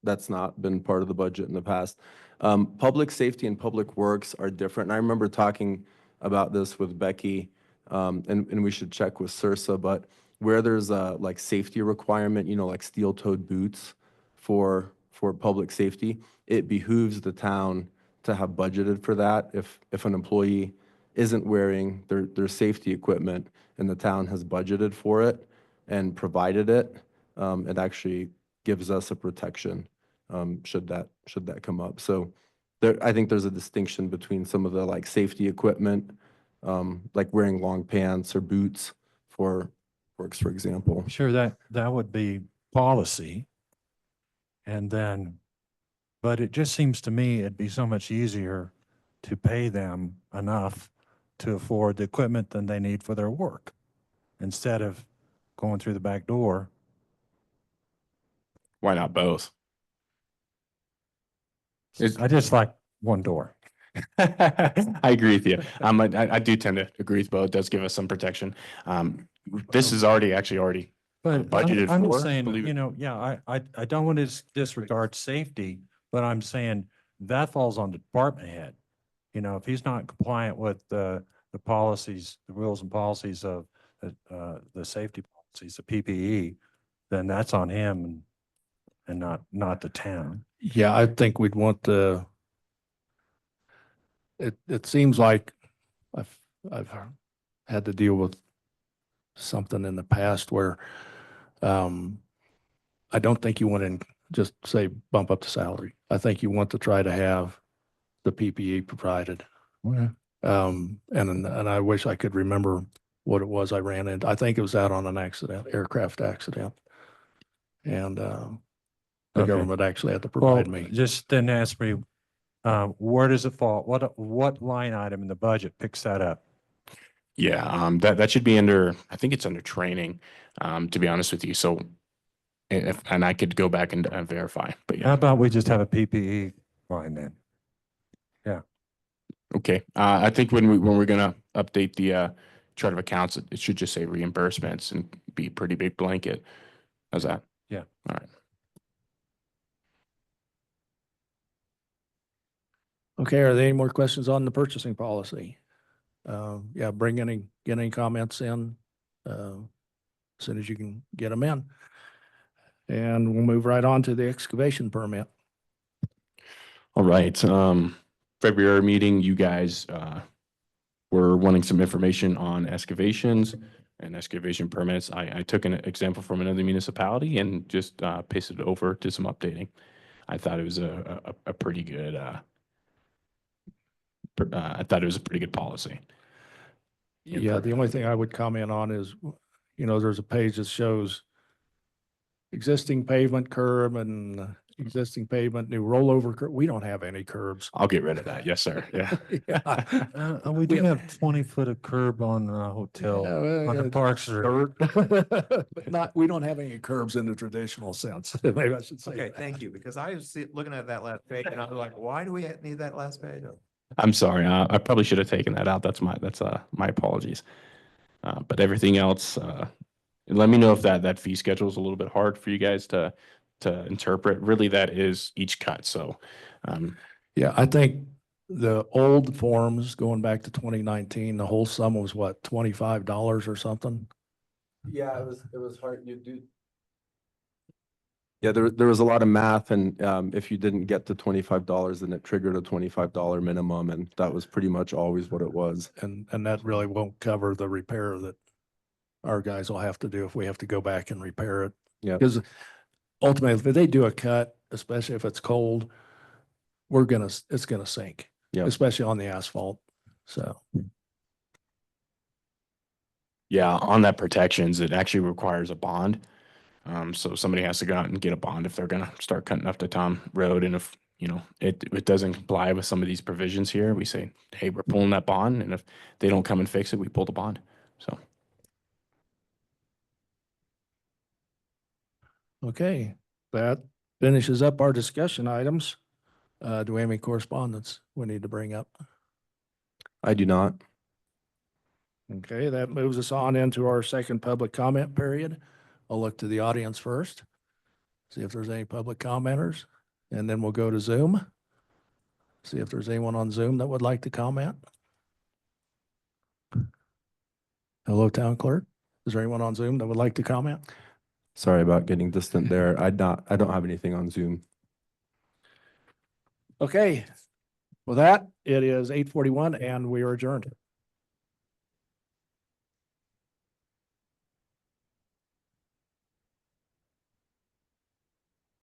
that's not been part of the budget in the past. Public safety and public works are different. And I remember talking about this with Becky, and we should check with Sursa, but where there's a like safety requirement, like steel-toed boots for public safety, it behooves the town to have budgeted for that. If an employee isn't wearing their safety equipment and the town has budgeted for it and provided it, it actually gives us a protection, should that come up. So I think there's a distinction between some of the like safety equipment, like wearing long pants or boots for works, for example. Sure, that would be policy. And then, but it just seems to me it'd be so much easier to pay them enough to afford the equipment than they need for their work, instead of going through the back door. Why not both? I just like one door. I agree with you. I do tend to agree with both. It does give us some protection. This is already But budgeted I'm for, just saying, believe it. you know, yeah, I don't want to disregard safety, but I'm saying that falls on the department head. You know, if he's not compliant with the policies, the rules and policies of the safety policies, the PPE, then that's on him and not the town. Yeah, I think we'd want to, it seems like I've had to deal with something in the past where I don't think you want to just say bump up the salary. I think you want to try to have the PPE provided. And I wish I could remember what it was I ran into. I think it was out on an accident, aircraft accident. And the Okay. government actually had to Well, provide me. just then ask me, where does it fall? What line item in the budget picks that up? Yeah, that should be under, I think it's under training, to be honest with you. So if, and I could go back and verify, but How yeah, about we just have a PPE line then? okay. I think when we're gonna update the chart of accounts, it should just say reimbursements and be a pretty big blanket. How's that? Yeah. All right. Okay, are there any more questions on the purchasing policy? Yeah, get any comments in, as soon as you can get them in. And we'll move right on to the excavation permit. All right. February meeting, you guys were wanting some information on excavations and excavation permits. I took an example from another municipality and just pasted it over to some updating. I thought it was a pretty good I thought it was a pretty good policy. Yeah, the only thing I would comment on is, there's a page that shows existing pavement curb and existing pavement, new rollover curb. We don't have any curbs. I'll get rid of that. Yes, sir. Yeah. Yeah. We do have 20 foot of curb on hotel, Yeah, well, on the yeah, parks. But we don't have any curbs in the traditional sense. Maybe I should say. Okay, that. thank you, because I was looking at that last page and I was like, why do we need that last page? I'm sorry. I probably should have taken that out. That's my apologies. But everything else, let me know if that fee schedule is a little bit hard for you guys to interpret. Really, that is each cut. So, Yeah, I think the old forms going back to 2019, the whole sum was what, $25 or something? Yeah, it was hard. You do. Yeah, there was a lot of math, and if you didn't get to $25, then it triggered a $25 minimum, and that was pretty much always what it was. And that really won't cover the repair that our guys will have to do if we have to go back and repair it. Yeah. Because ultimately, if they do a cut, especially if it's cold, it's gonna sink. Yeah. Especially on the asphalt. So, yeah, on that protections, it actually requires a bond. So somebody has to go out and get a bond if they're gonna start cutting up the town road. And if, it doesn't comply with some of these provisions here, we say, hey, we're pulling that bond. And if they don't come and fix it, we pull the bond. So. okay, that finishes up our discussion items. Do we have any correspondence we need to bring up? I do not. Okay, that moves us on into our second public comment period. I'll look to the audience first, see if there's any public commenters, and then we'll go to Zoom. See if there's anyone on Zoom that would like to comment. Hello, town clerk. Is there anyone on Zoom that would like to comment? Sorry about getting distant there. I don't have anything on Zoom. Okay, with that, it is 8:41 and we are adjourned.